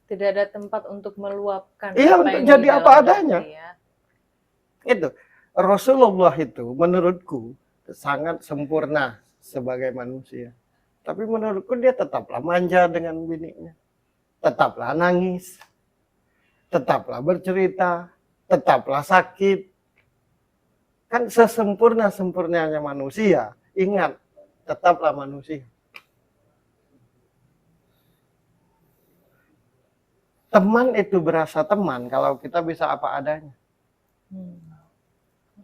Tidak ada tempat untuk meluapkan Iya, apa untuk yang jadi di apa dalam adanya. hati, ya. Itu Rasulullah itu menurutku sangat sempurna sebagai manusia. Tapi menurutku dia tetaplah manja dengan bininya. Tetaplah nangis. Tetaplah bercerita. Tetaplah sakit. Kan sesempurna-sempurnanya manusia. Ingat, tetaplah manusia. Teman itu berasa teman kalau kita bisa apa adanya.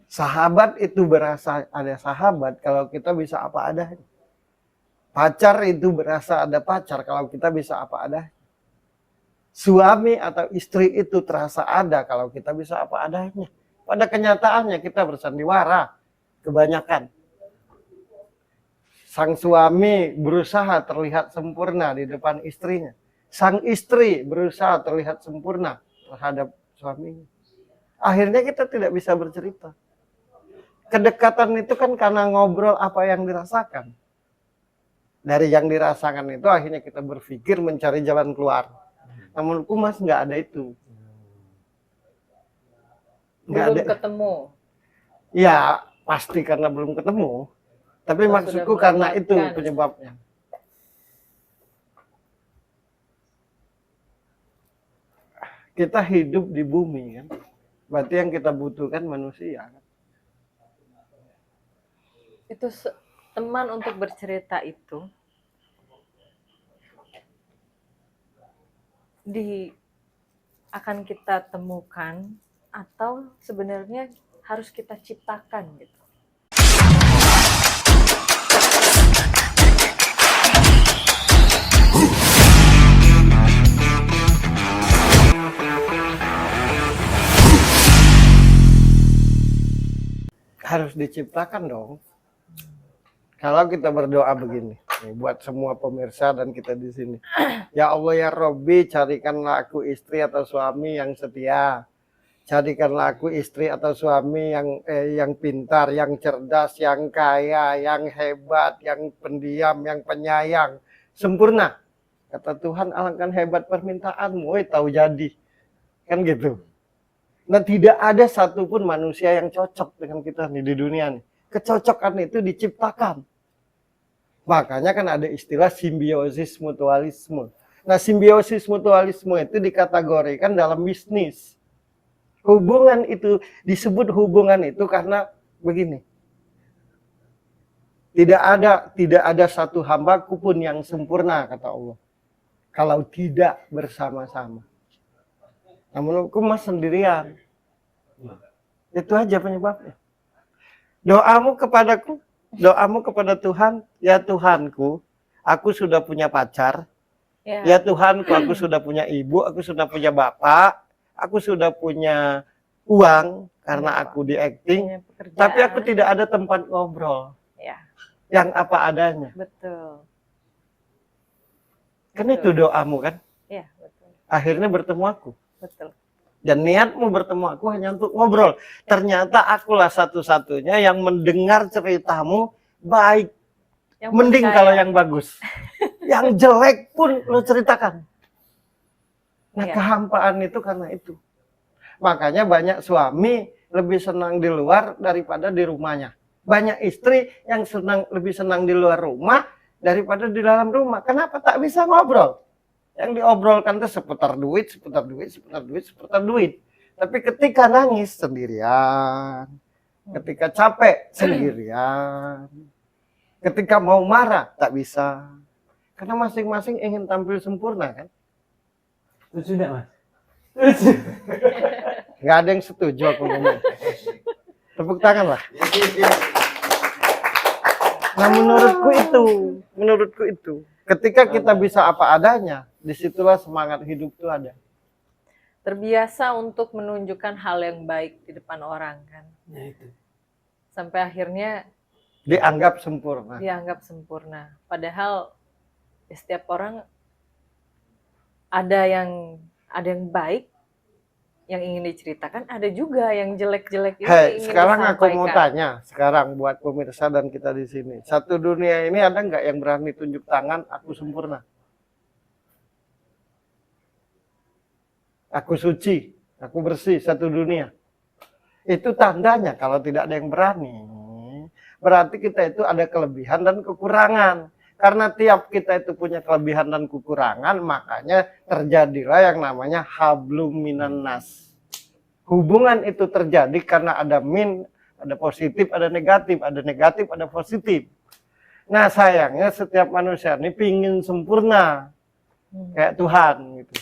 Sahabat itu berasa ada sahabat kalau kita bisa apa adanya. Pacar itu berasa ada pacar kalau kita bisa apa adanya. Suami atau istri itu terasa ada kalau kita bisa apa adanya. Pada kenyataannya kita bersandiwara kebanyakan. Sang suami berusaha terlihat sempurna di depan istrinya. Sang istri berusaha terlihat sempurna terhadap suaminya. Akhirnya kita tidak bisa bercerita. Kedekatan itu kan karena ngobrol apa yang dirasakan. Dari yang dirasakan itu akhirnya kita berpikir mencari jalan keluar. Namun Mas nggak ada itu. Belum ketemu. Ya pasti karena belum ketemu. Tapi Atau maksudku sudah karena itu melewatkan. penyebabnya. Kita hidup di bumi kan. Berarti yang kita butuhkan manusia kan. Itu teman untuk bercerita itu akan kita temukan atau sebenarnya harus kita ciptakan gitu. Harus diciptakan dong. Kalau kita berdoa begini, nih, buat semua pemirsa dan kita di sini. Ya Allah ya Robbi, carikanlah aku istri atau suami yang setia. Carikanlah aku istri atau suami yang pintar, yang cerdas, yang kaya, yang hebat, yang pendiam, yang penyayang, sempurna. Kata Tuhan, alangkah hebat permintaanmu, tahu jadi. Kan gitu. Nah, tidak ada satupun manusia yang cocok dengan kita nih di dunia nih. Kecocokan itu diciptakan. Makanya kan ada istilah simbiosis mutualisme. Nah, simbiosis mutualisme itu dikategorikan dalam bisnis. Hubungan itu disebut hubungan itu karena begini. Tidak ada satu hambaku pun yang sempurna, kata Allah. Kalau tidak bersama-sama. Namun aku Mas sendirian. Itu aja penyebabnya. Doamu kepada Tuhan, ya Tuhanku, aku sudah punya pacar. Ya Tuhanku, aku sudah punya ibu, aku sudah punya bapak, aku sudah punya uang karena aku di acting, tapi aku tidak ada tempat ngobrol. Ya. Yang apa adanya. Betul. Kan itu doamu kan? Iya, betul. Akhirnya bertemu aku. Betul. Dan niatmu bertemu aku hanya untuk ngobrol. Ternyata akulah satu-satunya yang mendengar ceritamu baik. Yang Mending percaya. kalau yang bagus. Yang jelek pun lo ceritakan. Nah, Iya. kehampaan itu karena itu. Makanya banyak suami lebih senang di luar daripada di rumahnya. Banyak istri yang lebih senang di luar rumah daripada di dalam rumah. Kenapa tak bisa ngobrol? Yang diobrolkan itu seputar duit. Tapi ketika nangis sendirian, ketika capek sendirian, ketika mau marah tak bisa. Karena masing-masing ingin tampil sempurna kan? Setuju enggak, Mas? Nggak ada yang setuju aku ngomong. Tepuk tangan lah. Nah menurutku itu. Ketika kita bisa apa adanya, disitulah semangat hidup itu ada. Terbiasa untuk menunjukkan hal yang baik di depan orang kan. Ya itu. Sampai akhirnya Dianggap sempurna. dianggap sempurna. Padahal ya, setiap orang ada yang baik yang ingin diceritakan, ada juga yang jelek-jelek itu Hei, ingin sekarang aku mau disampaikan. tanya, sekarang buat pemirsa dan kita di sini. Satu dunia ini ada nggak yang berani tunjuk tangan, aku sempurna? Aku suci, aku bersih, satu dunia. Itu tandanya kalau tidak ada yang berani, berarti kita itu ada kelebihan dan kekurangan. Karena tiap kita itu punya kelebihan dan kekurangan, makanya terjadilah yang namanya hablum minan nas. Hubungan itu terjadi karena ada ada positif, ada negatif, ada positif. Nah sayangnya setiap manusia ini pingin sempurna, kayak Tuhan gitu.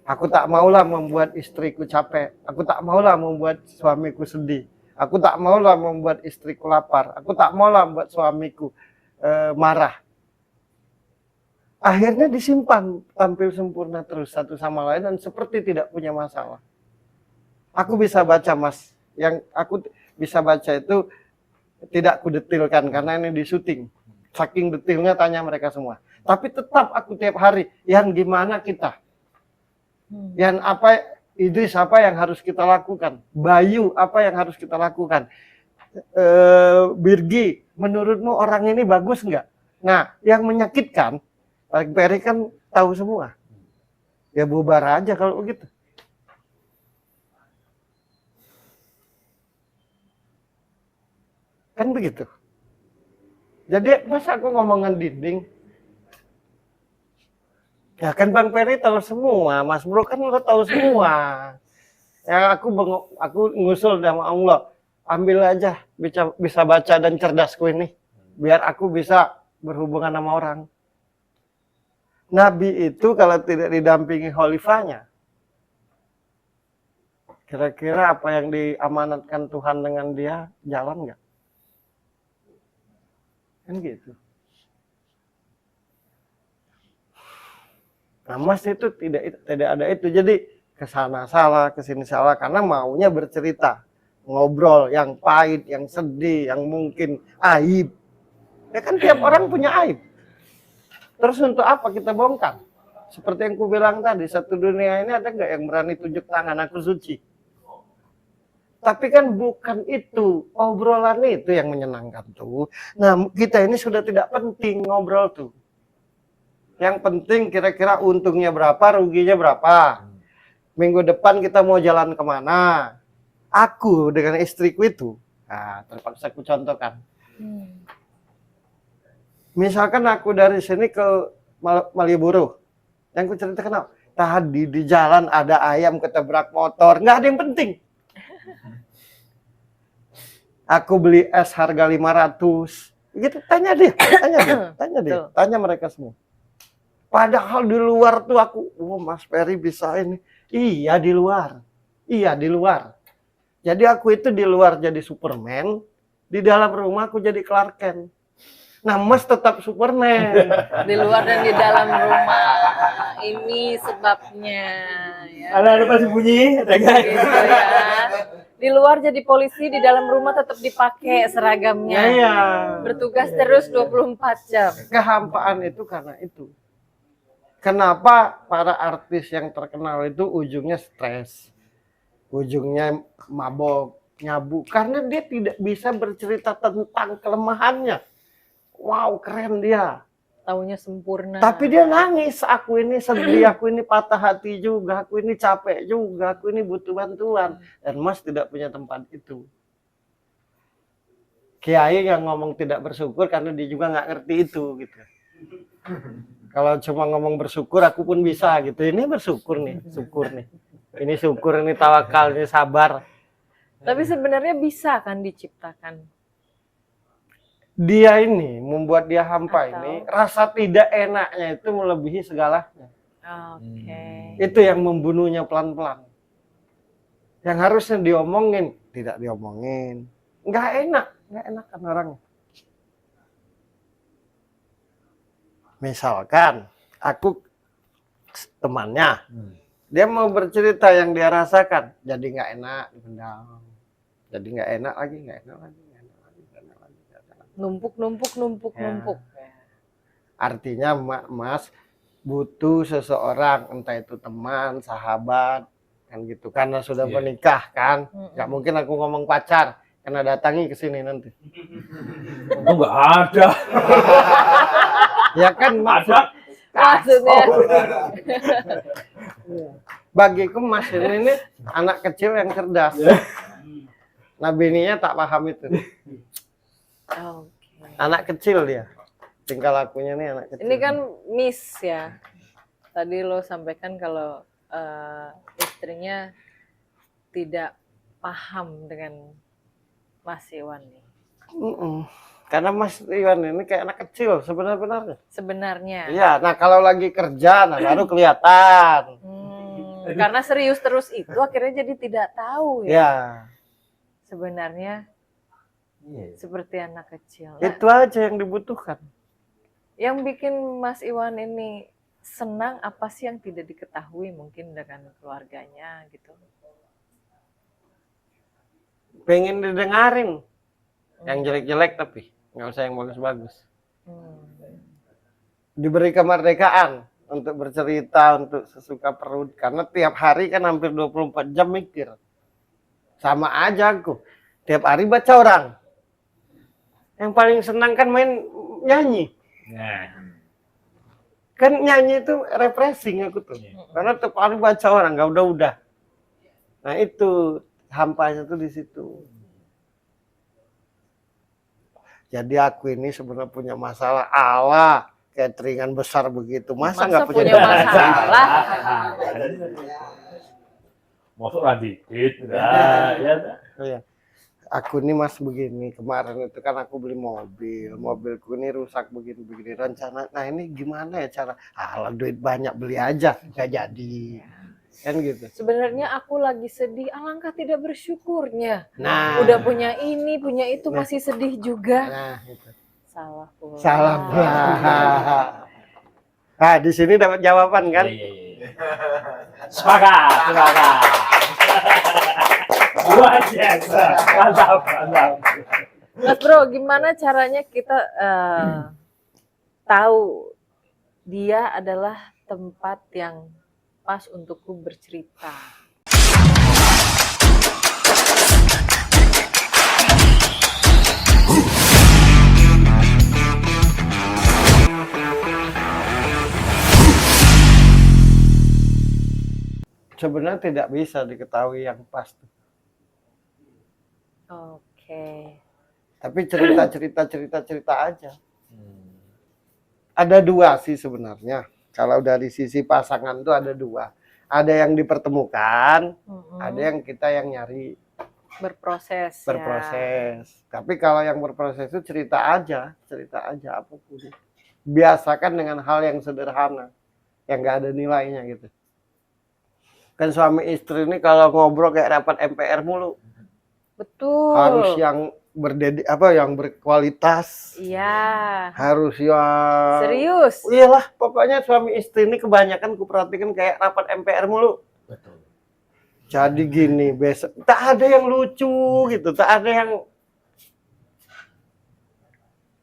Aku tak maulah membuat istriku capek. Aku tak maulah membuat suamiku sedih. Aku tak maulah membuat istriku lapar. Aku tak maulah membuat suamiku marah. Akhirnya disimpan, tampil sempurna terus satu sama lain dan seperti tidak punya masalah. Aku bisa baca, Mas. Yang aku bisa baca itu tidak aku detilkan karena ini di syuting. Saking detilnya tanya mereka semua. Tapi tetap aku tiap hari, Yan gimana kita? Yan Idris apa yang harus kita lakukan? Bayu apa yang harus kita lakukan? Birgi, menurutmu orang ini bagus nggak? Nah, yang menyakitkan, Pak Peri kan tahu semua. Ya bubar aja kalau begitu. Kan begitu. Jadi masa aku ngomongan dinding? Ya kan Bang Peri tahu semua, Mas Bro kan udah tahu semua. Ya aku ngusul sama Allah, ambil aja bisa baca dan cerdasku ini, biar aku bisa berhubungan sama orang. Nabi itu kalau tidak didampingi khalifahnya, kira-kira apa yang diamanatkan Tuhan dengan dia jalan nggak? Kan gitu. Nah, Mas itu tidak ada itu. Jadi kesana salah, kesini salah karena maunya bercerita, ngobrol yang pahit, yang sedih, yang mungkin aib. Ya kan tiap orang punya aib. Terus untuk apa kita bongkar? Seperti yang ku bilang tadi, satu dunia ini ada nggak yang berani tunjuk tangan aku suci? Tapi kan bukan itu, obrolan itu yang menyenangkan tuh. Nah, kita ini sudah tidak penting ngobrol tuh. Yang penting kira-kira untungnya berapa, ruginya berapa. Minggu depan kita mau jalan kemana. Aku dengan istriku itu, nah, terpaksa aku contohkan. Misalkan aku dari sini ke Malioboro. Yang aku ceritakan apa? Tadi di jalan ada ayam ketabrak motor. Nggak ada yang penting. Aku beli es harga 500. Gitu, tanya dia. Tanya mereka semua. Padahal di luar tuh aku, Mas Peri bisa ini. Iya di luar. Jadi aku itu di luar jadi Superman, di dalam rumah aku jadi Clark Kent. Nah, Mas tetap Superman. Di luar dan di dalam rumah. Ini sebabnya. Ya. Ada pasti bunyi, Gitu ya. Di luar jadi polisi, di dalam rumah tetap dipakai seragamnya. Iya. Bertugas terus 24 jam. Kehampaan itu karena itu. Kenapa para artis yang terkenal itu ujungnya stres, ujungnya mabok, nyabu, karena dia tidak bisa bercerita tentang kelemahannya. Wow, keren dia. Taunya sempurna. Tapi dia nangis, aku ini sedih, aku ini patah hati juga, aku ini capek juga, aku ini butuh bantuan. Dan Mas tidak punya tempat itu. Kiai yang ngomong tidak bersyukur karena dia juga nggak ngerti itu gitu. Kalau cuma ngomong bersyukur, aku pun bisa gitu. Ini bersyukur nih, syukur nih. Ini syukur, ini tawakal, ini sabar. Tapi sebenarnya bisa kan diciptakan. Dia ini membuat dia hampa ini, rasa tidak enaknya itu melebihi segalanya. Oke. Itu yang membunuhnya pelan-pelan. Yang harusnya diomongin, tidak diomongin. Nggak enak kan orangnya. Misalkan aku temannya, dia mau bercerita yang dia rasakan, jadi nggak enak dipendam, jadi nggak enak lagi. Numpuk. Artinya Mas butuh seseorang, entah itu teman, sahabat, kan gitu. Karena sudah menikah kan, nggak mungkin aku ngomong pacar, karena datangi ke sini nanti. Itu nggak ada. Ya kan Ada. Maksudnya. Bagiku Mas ini anak kecil yang cerdas. Nah bininya tak paham itu. Oke. Anak kecil dia. Tingkah lakunya nih anak kecil. Ini kan miss ya. Tadi lo sampaikan kalau istrinya tidak paham dengan Mas Iwan nih. Karena Mas Iwan ini kayak anak kecil sebenarnya. Sebenarnya. Iya, nah kalau lagi kerja, nah baru kelihatan. Karena serius terus itu akhirnya jadi tidak tahu ya. Ya, Sebenarnya seperti anak kecil. Nah, itu aja yang dibutuhkan. yang bikin Mas Iwan ini senang apa sih yang tidak diketahui mungkin dengan keluarganya gitu? Pengen didengarin. Yang jelek-jelek tapi nggak usah yang bagus-bagus. Diberi kemerdekaan untuk bercerita, untuk sesuka perut. Karena tiap hari kan hampir 24 jam mikir. Sama aja aku. Tiap hari baca orang. Yang paling senang kan main nyanyi. Kan nyanyi itu refreshing aku tuh. Karena tiap hari baca orang, nggak udah-udah. Nah itu hampanya tuh di situ. Jadi aku ini sebenarnya punya masalah Allah. Cateringan besar begitu. Masa nggak punya masalah? Masuk radikit. Ya. Aku ini Mas begini. Kemarin itu kan aku beli mobil. Mobilku ini rusak begini-begini. Rencana, nah ini gimana ya cara? Alah duit banyak beli aja. Nggak jadi. Kan gitu. Sebenarnya aku lagi sedih. Alangkah tidak bersyukurnya. Nah. Udah punya ini, punya itu masih sedih juga. Nah, itu. Salah pula. Salah pula. Nah, di sini dapat jawaban kan? Iya. Sepakat. Luar biasa. Mantap. Mas Bro, gimana caranya kita tahu dia adalah tempat yang pas untukku bercerita? Sebenarnya tidak bisa diketahui yang pasti. Oke. Tapi cerita aja. Ada dua sih sebenarnya. Kalau dari sisi pasangan tuh ada dua. Ada yang dipertemukan, ada yang kita yang nyari. Berproses. Berproses. Tapi kalau yang berproses itu cerita aja apapun. Biasakan dengan hal yang sederhana, yang nggak ada nilainya gitu. Kan suami istri ini kalau ngobrol kayak rapat MPR mulu. Betul. Harus yang yang berkualitas. Iya. Harus yang Serius. Iyalah, pokoknya suami istri ini kebanyakan kuperhatikan kayak rapat MPR mulu. Betul. Jadi gini, besok tak ada yang lucu gitu, tak ada yang.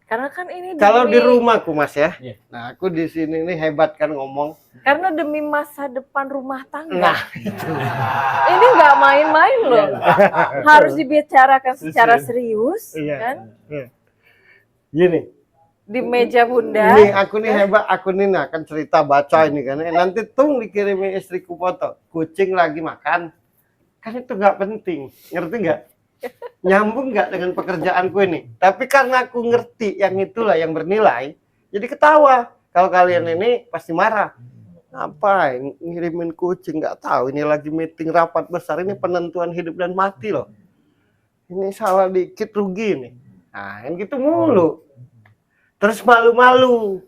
Karena kan ini Kalau di rumahku Mas ya. Iya. Nah, aku di sini nih hebat kan ngomong. Karena demi masa depan rumah tangga. Nah, itu. Ini nggak main-main loh. Harus dibicarakan secara serius, Iya. kan? Iya. Gini. Di meja bunda. Nih aku nih hebat, aku nih akan cerita baca ini kan. Nanti tuh dikirimin istriku foto, kucing lagi makan. Kan itu nggak penting, ngerti nggak? Nyambung nggak dengan pekerjaanku ini? Tapi karena aku ngerti yang itulah yang bernilai, jadi ketawa. Kalau kalian ini pasti marah. Apa ngirimin kucing, nggak tahu ini lagi meeting rapat besar, ini penentuan hidup dan mati loh. Ini salah dikit rugi nih. Nah, kan gitu mulu. Terus malu-malu.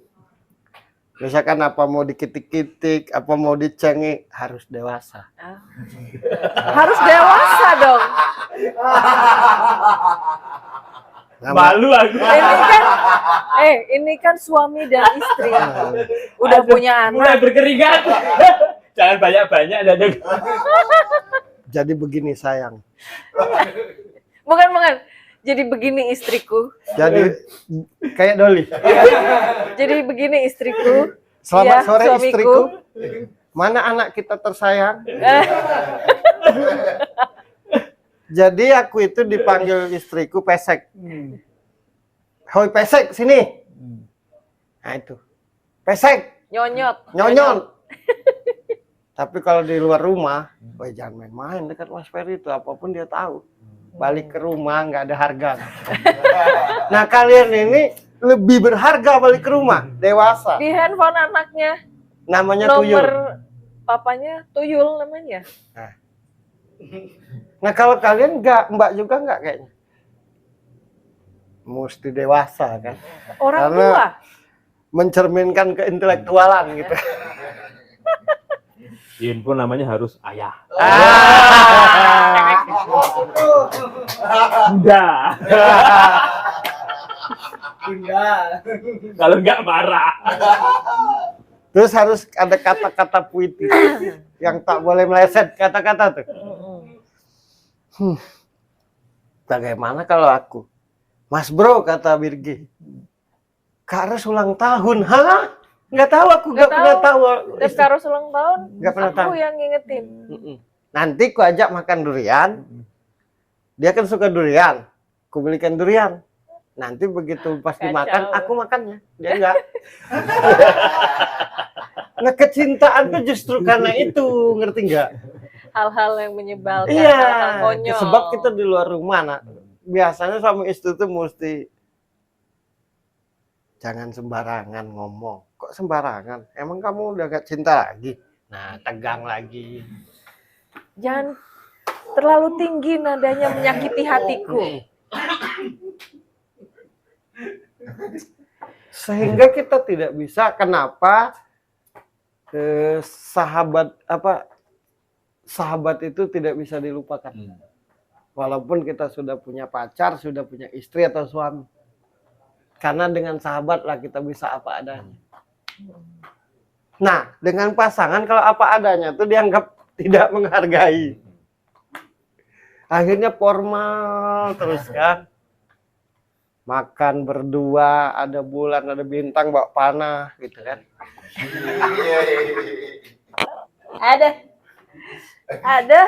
Misalkan apa mau dikitik-kitik, apa mau dicengik, harus dewasa. Harus dewasa dong. Malu aku. Ini kan suami dan istri. Udah punya Mulai anak. berkeringat. Jangan banyak-banyak. Jadi begini sayang. Bukan. Jadi begini istriku. Jadi kayak Doli. Jadi begini istriku. Selamat Ya, sore suamiku. istriku. Mana anak kita tersayang? Jadi aku itu dipanggil istriku Pesek. Hoi Pesek sini. Nah itu. Pesek. Nyonyot. Nyonyon. Tapi kalau di luar rumah, wah jangan main-main dekat Mas Ferry itu, apapun dia tahu. Balik ke rumah nggak ada harga. Nah kalian ini lebih berharga balik ke rumah, dewasa. Di handphone anaknya Namanya nomor tuyul. papanya Tuyul namanya. Nah kalau kalian nggak, Mbak juga nggak kayaknya. Mesti dewasa kan. Orang Karena tua. mencerminkan keintelektualan gitu. Di handphone namanya harus ayah. Bunda. Kalau nggak marah. Terus harus ada kata-kata puitis yang tak boleh meleset kata-kata tuh. Bagaimana kalau aku? Mas bro, kata Birgi. Kak Res ulang tahun. Hah? Nggak tahu, aku nggak pernah tahu. Tiap Karos ulang tahun, Nggak pernah aku tahu. yang ngingetin. Nanti ku ajak makan durian. Dia kan suka durian. Ku belikan durian. Nanti begitu pas Kacau. dimakan, aku makannya. Dia enggak. Nah kecintaan tuh justru karena itu, ngerti nggak? Hal-hal yang menyebalkan, Iya, hal-hal konyol. sebab kita di luar rumah, nah biasanya suami istri tuh mesti jangan sembarangan ngomong. Kok sembarangan? Emang kamu udah gak cinta lagi? Nah, tegang lagi. Jangan terlalu tinggi nadanya menyakiti hatiku. Sehingga kita tidak bisa, kenapa sahabat itu tidak bisa dilupakan. Walaupun kita sudah punya pacar, sudah punya istri atau suami. Karena dengan sahabat lah kita bisa apa adanya. Nah, dengan pasangan kalau apa adanya itu dianggap tidak menghargai. Akhirnya formal terus kan. Makan berdua, ada bulan, ada bintang, bawa panah gitu kan. Ada.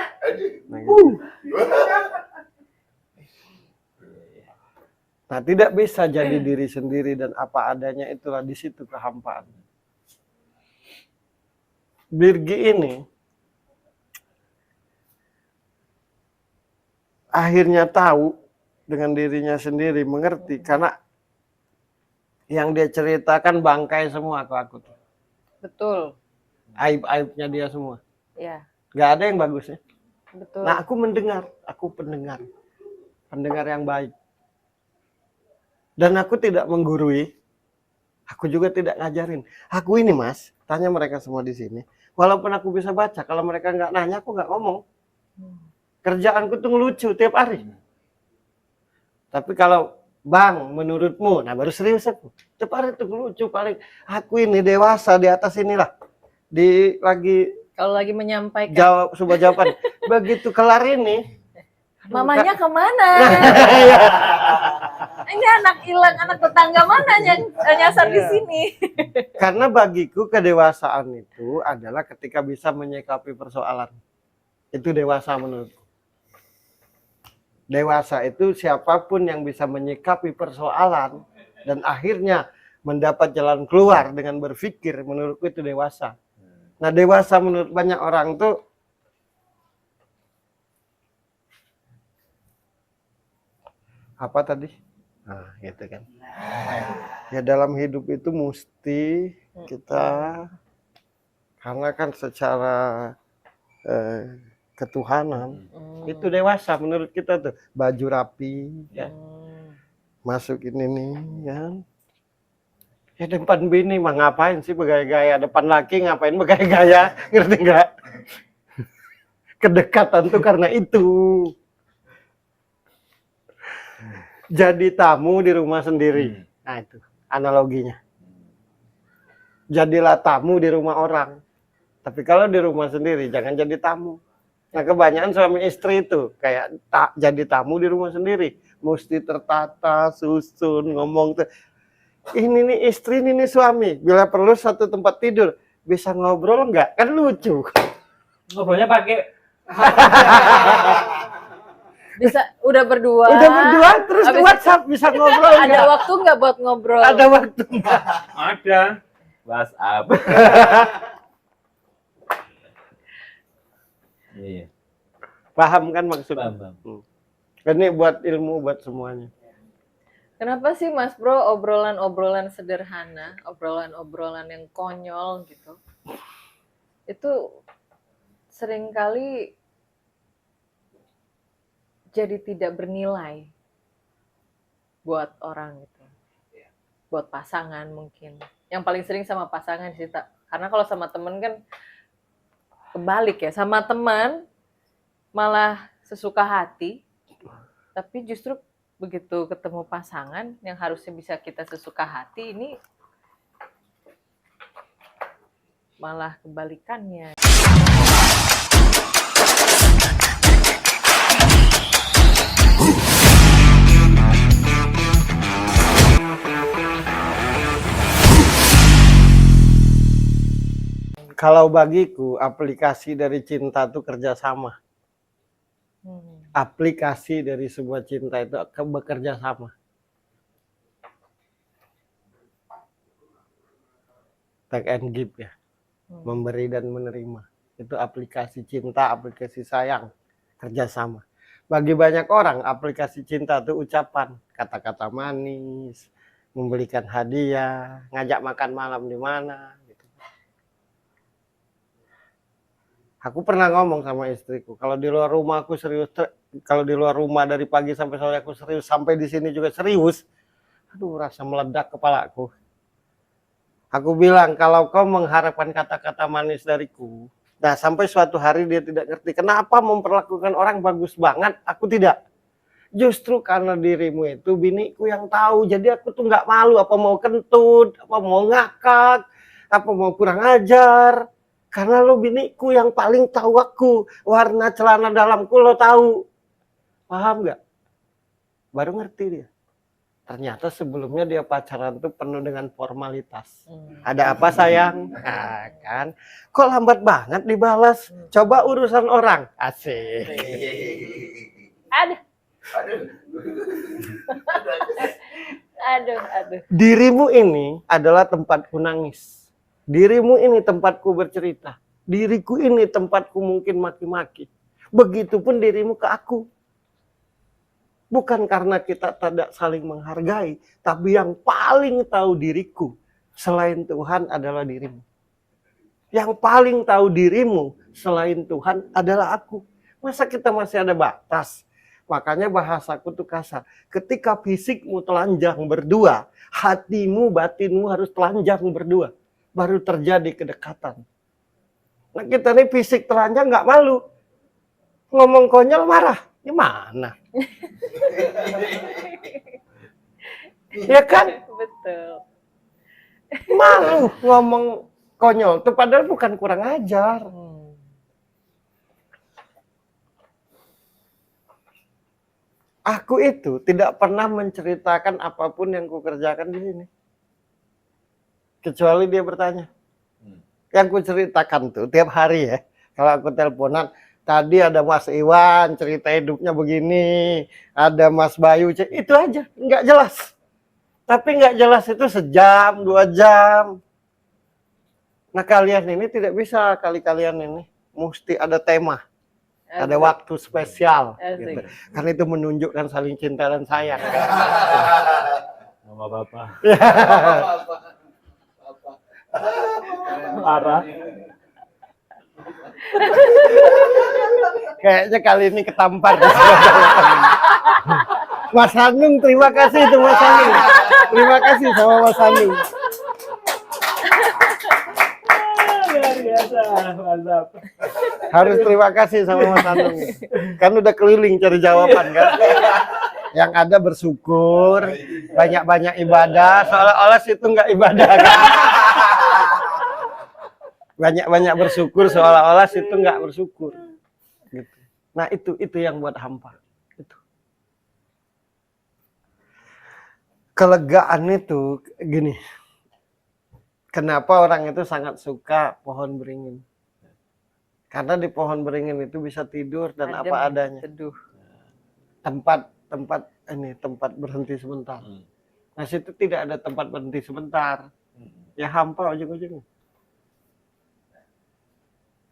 Nah, tidak bisa jadi diri sendiri dan apa adanya, itulah di situ kehampaan. Birgi ini akhirnya tahu dengan dirinya sendiri, mengerti, karena yang dia ceritakan bangkai semua ke aku tuh. Betul. Aib-aibnya dia semua. Ya, Gak ada yang bagusnya. betul. Nah, aku mendengar, aku pendengar yang baik. Dan aku tidak menggurui, aku juga tidak ngajarin. Aku ini Mas, tanya mereka semua di sini. Walaupun aku bisa baca, kalau mereka nggak nanya, aku nggak ngomong. Kerjaanku tuh ngelucu tiap hari. Tapi kalau Bang, menurutmu, nah baru serius aku. Tiap hari tuh ngelucu paling. Aku ini dewasa di atas inilah. Kalau lagi menyampaikan, Jawab sebuah jawaban. Begitu kelar ini, mamanya kemana? Ini anak hilang, anak tetangga mana yang nyasar di sini? karena bagiku kedewasaan itu adalah ketika bisa menyikapi persoalan. Itu dewasa menurutku. Dewasa itu siapapun yang bisa menyikapi persoalan dan akhirnya mendapat jalan keluar dengan berpikir, menurutku itu dewasa. Nah, dewasa menurut banyak orang tuh apa tadi? Nah, gitu kan. Ya dalam hidup itu mesti kita, karena kan secara ketuhanan itu dewasa menurut kita tuh, baju rapi ya, masukin ini ya. Ya depan bini mah ngapain sih bergaya-gaya, depan laki ngapain bergaya-gaya, ngerti nggak? Kedekatan tuh karena itu. Jadi tamu di rumah sendiri. Nah itu analoginya. Jadilah tamu di rumah orang. Tapi kalau di rumah sendiri jangan jadi tamu. Nah kebanyakan suami istri itu kayak jadi tamu di rumah sendiri. Mesti tertata, susun, ngomong tuh. Ini nih istri, ini nih suami. Bila perlu satu tempat tidur. Bisa ngobrol nggak? Kan lucu. Ngobrolnya pakai Bisa udah berdua. Udah berdua terus di Habis WhatsApp bisa ngobrol Ada nggak? waktu nggak buat ngobrol? Ada waktu nggak? ada WhatsApp. Paham kan maksudnya? Paham. Ini buat ilmu buat semuanya. Kenapa sih Mas Bro obrolan-obrolan sederhana, obrolan-obrolan yang konyol gitu, itu seringkali jadi tidak bernilai buat orang gitu, buat pasangan mungkin. Yang paling sering sama pasangan sih, karena kalau sama temen kan kebalik ya, sama teman malah sesuka hati, tapi justru begitu ketemu pasangan yang harusnya bisa kita sesuka hati, ini malah kebalikannya. Kalau bagiku aplikasi dari cinta itu kerjasama. Aplikasi dari sebuah cinta itu bekerja sama. Take and give ya. Memberi dan menerima. Itu aplikasi cinta, aplikasi sayang, kerjasama. Bagi banyak orang aplikasi cinta itu ucapan, kata-kata manis, membelikan hadiah, ngajak makan malam di mana. Aku pernah ngomong sama istriku, kalau di luar rumah aku serius, kalau di luar rumah dari pagi sampai sore aku serius, sampai di sini juga serius. Aduh, rasa meledak kepalaku. Aku bilang, kalau kau mengharapkan kata-kata manis dariku, nah sampai suatu hari dia tidak ngerti kenapa memperlakukan orang bagus banget, aku tidak. Justru karena dirimu itu biniku yang tahu, jadi aku tuh nggak malu apa mau kentut, apa mau ngakak, apa mau kurang ajar. Karena lo biniku yang paling tahu aku. Warna celana dalamku lo tahu. Paham gak? Baru ngerti dia. Ternyata sebelumnya dia pacaran tuh penuh dengan formalitas. Ada apa sayang? Nah, kan? Kok lambat banget dibalas? Coba urusan orang. Asik. Aduh. Dirimu ini adalah tempatku nangis. Dirimu ini tempatku bercerita. Diriku ini tempatku mungkin maki-maki. Begitupun dirimu ke aku. Bukan karena kita tidak saling menghargai, tapi yang paling tahu diriku selain Tuhan adalah dirimu. Yang paling tahu dirimu selain Tuhan adalah aku. Masa kita masih ada batas? Makanya bahasaku tuh kasar. Ketika fisikmu telanjang berdua, hatimu, batinmu harus telanjang berdua. Baru terjadi kedekatan. Nah kita nih fisik telanjang nggak malu. Ngomong konyol marah. Gimana? Ya kan? Betul. Malu ngomong konyol. Itu padahal bukan kurang ajar. Aku itu tidak pernah menceritakan apapun yang kukerjakan di sini. Kecuali dia bertanya. Yang ku ceritakan tuh tiap hari ya. Kalau aku teleponan, tadi ada Mas Iwan cerita hidupnya begini, ada Mas Bayu, itu aja, nggak jelas. Tapi nggak jelas itu sejam, 2 jam. Nah kalian ini tidak bisa, kalian ini mesti ada tema, ada waktu spesial. Gitu. Karena itu menunjukkan saling cinta dan sayang. Nama Bapak. Parah. Kayaknya kali ini ketampar. Mas Hanung, terima kasih itu Mas Hanung. Terima kasih sama Mas Hanung. Luar biasa, mantap. Harus terima kasih sama Mas Hanung. Kan udah keliling cari jawaban kan. Yang ada bersyukur, banyak-banyak ibadah, seolah-olah situ nggak ibadah kan. Banyak-banyak bersyukur seolah-olah situ nggak bersyukur. Gitu. Nah itu yang buat hampa. Itu. Kelegaan itu gini. Kenapa orang itu sangat suka pohon beringin? Karena di pohon beringin itu bisa tidur dan apa adanya. Teduh. Tempat berhenti sebentar. Nah situ tidak ada tempat berhenti sebentar. Ya hampa ujung-ujungnya.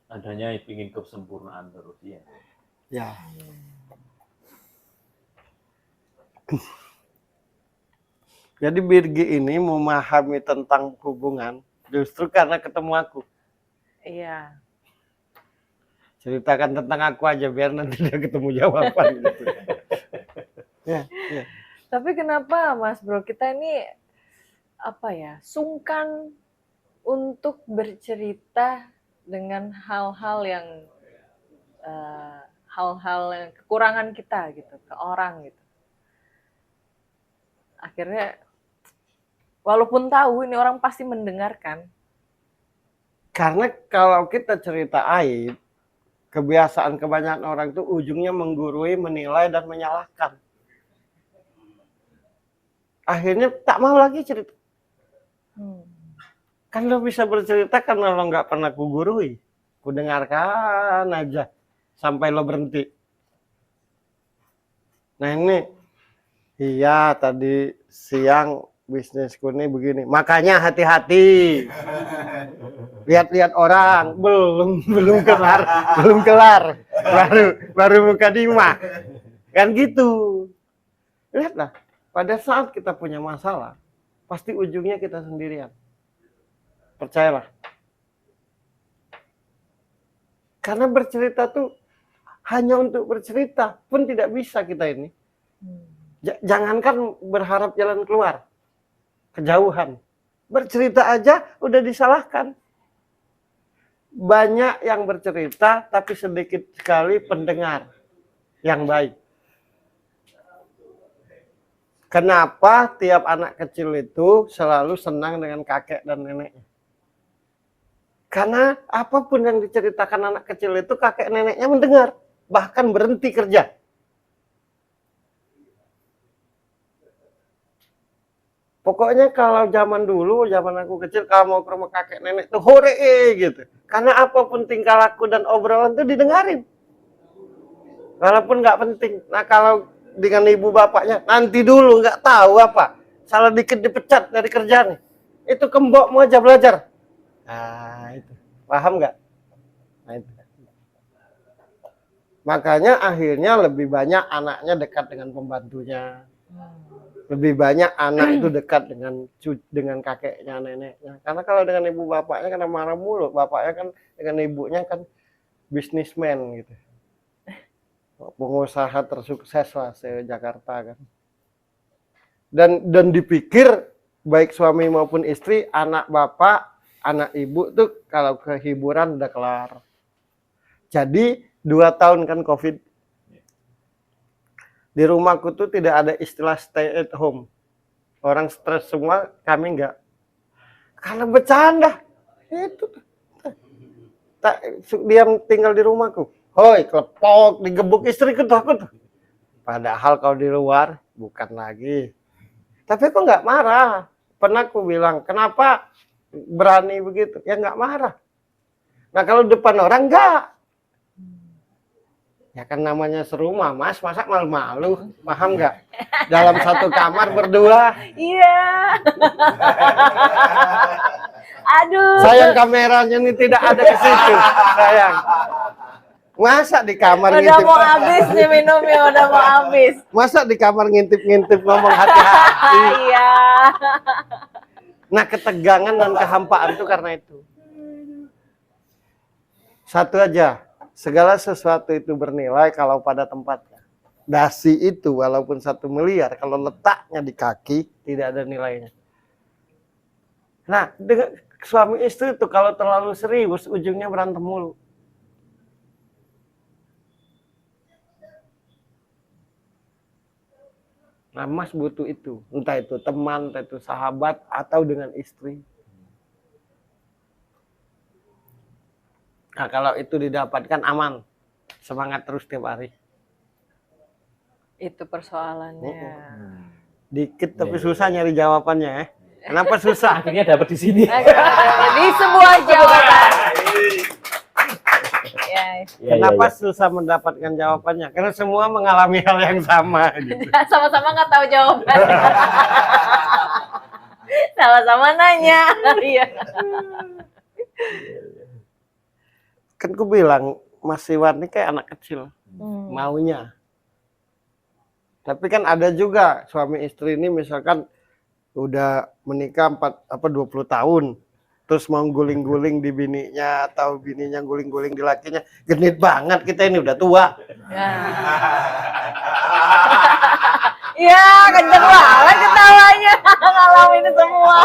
Adanya ingin kesempurnaan terus ya. Ya. Jadi Birgi ini memahami tentang hubungan justru karena ketemu aku. Iya. Ceritakan tentang aku aja biar nanti dia ketemu jawaban gitu. Ya, ya. Tapi kenapa Mas Bro kita ini apa ya, sungkan untuk bercerita dengan hal-hal yang kekurangan kita gitu ke orang gitu. Akhirnya walaupun tahu ini orang pasti mendengarkan. Karena kalau kita cerita aib, kebiasaan kebanyakan orang itu ujungnya menggurui, menilai, dan menyalahkan. Akhirnya tak mau lagi cerita. Kan lo bisa bercerita karena lo nggak pernah kugurui. Kudengarkan aja sampai lo berhenti. Nah ini, iya tadi siang bisnisku ini begini. Makanya hati-hati. Lihat-lihat orang, belum kelar. Baru muka Dima. Kan gitu. Lihatlah, pada saat kita punya masalah, pasti ujungnya kita sendirian. Percayalah. Karena bercerita tuh hanya untuk bercerita pun tidak bisa kita ini. Jangankan berharap jalan keluar, kejauhan. Bercerita aja udah disalahkan. Banyak yang bercerita tapi sedikit sekali pendengar yang baik. Kenapa tiap anak kecil itu selalu senang dengan kakek dan neneknya? Karena apapun yang diceritakan anak kecil itu kakek neneknya mendengar, bahkan berhenti kerja. Pokoknya kalau zaman dulu, zaman aku kecil, kalau mau ke rumah kakek nenek tuh hore gitu. Karena apapun tingkah laku dan obrolan tuh didengarin. Walaupun nggak penting. Nah kalau dengan ibu bapaknya, nanti dulu nggak tahu apa. Salah dikit dipecat dari kerjaan. Itu kembok mau aja belajar. Nah itu. Paham nggak? Nah itu. Makanya akhirnya lebih banyak anaknya dekat dengan pembantunya. Lebih banyak anak itu dekat dengan kakeknya, neneknya. Karena kalau dengan ibu bapaknya karena marah mulu, bapaknya kan dengan ibunya kan bisnismen gitu. Pengusaha tersukses lah se-Jakarta kan. Dan dipikir baik suami maupun istri, anak bapak, anak ibu tuh kalau ke hiburan udah kelar. Jadi 2 tahun kan COVID. Di rumahku tuh tidak ada istilah stay at home. Orang stres semua, kami enggak. Karena bercanda. Itu. Diam tinggal di rumahku. Hoi, klepok, digebuk istriku takut. Padahal kalau di luar, bukan lagi. Tapi kok nggak marah. Pernah aku bilang, kenapa berani begitu? Ya nggak marah. Nah kalau depan orang enggak. Ya kan namanya serumah, Mas. Masa malu-malu? Paham nggak? Dalam satu kamar berdua. Iya. Aduh. Sayang kameranya ini tidak ada di situ. Sayang. Masa di kamar udah ngintip? mau habis nih minumnya, udah mau habis. Masa di kamar ngintip-ngintip ngomong hati-hati? Iya. Nah ketegangan dan kehampaan itu karena itu. Satu aja, segala sesuatu itu bernilai kalau pada tempatnya. Dasi itu walaupun 1 miliar, kalau letaknya di kaki tidak ada nilainya. Nah dengan suami istri itu kalau terlalu serius ujungnya berantem mulu. Nah, Mas butuh itu. Entah itu teman, entah itu sahabat, atau dengan istri. Nah, kalau itu didapatkan aman. Semangat terus tiap hari. Itu persoalannya. Dikit tapi susah nyari jawabannya ya. Kenapa susah? Akhirnya dapat di sini. Di sebuah jawaban. Ya. Kenapa susah mendapatkan jawabannya? Karena semua mengalami hal yang sama. Gitu. Sama-sama nggak tahu jawaban. Sama-sama nanya. Iya. Kan ku bilang Mas Iwan ini kayak anak kecil. maunya. Tapi kan ada juga suami istri ini misalkan udah menikah 20 tahun, terus mau guling-guling di bininya atau bininya guling-guling di lakinya, genit banget kita ini udah tua. Ya. Iya, kenceng banget ketawanya. Ngalamin semua.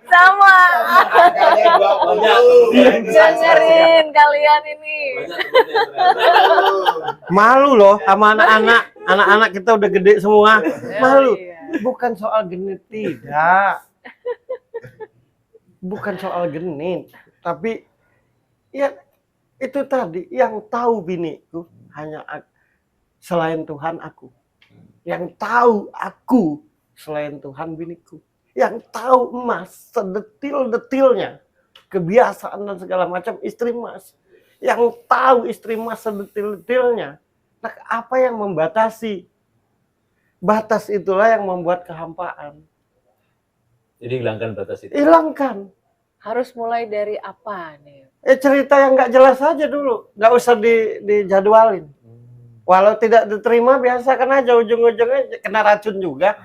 Sama. Dengerin kalian ini. Malu loh sama anak-anak. Anak-anak kita udah gede semua. Malu. Iya. Bukan soal genit, tidak. Bukan soal genit, tapi ya itu tadi yang tahu biniku hanya selain Tuhan aku. Yang tahu aku selain Tuhan biniku. Yang tahu emas sedetil-detilnya, kebiasaan dan segala macam istri Mas. Yang tahu istri Mas sedetil-detilnya. Nah, apa yang membatasi? Batas itulah yang membuat kehampaan. Jadi hilangkan batas itu. Hilangkan. Harus mulai dari apa nih? Cerita yang nggak jelas aja dulu. Nggak usah dijadwalin. Walau tidak diterima, biasakan aja ujung-ujungnya kena racun juga.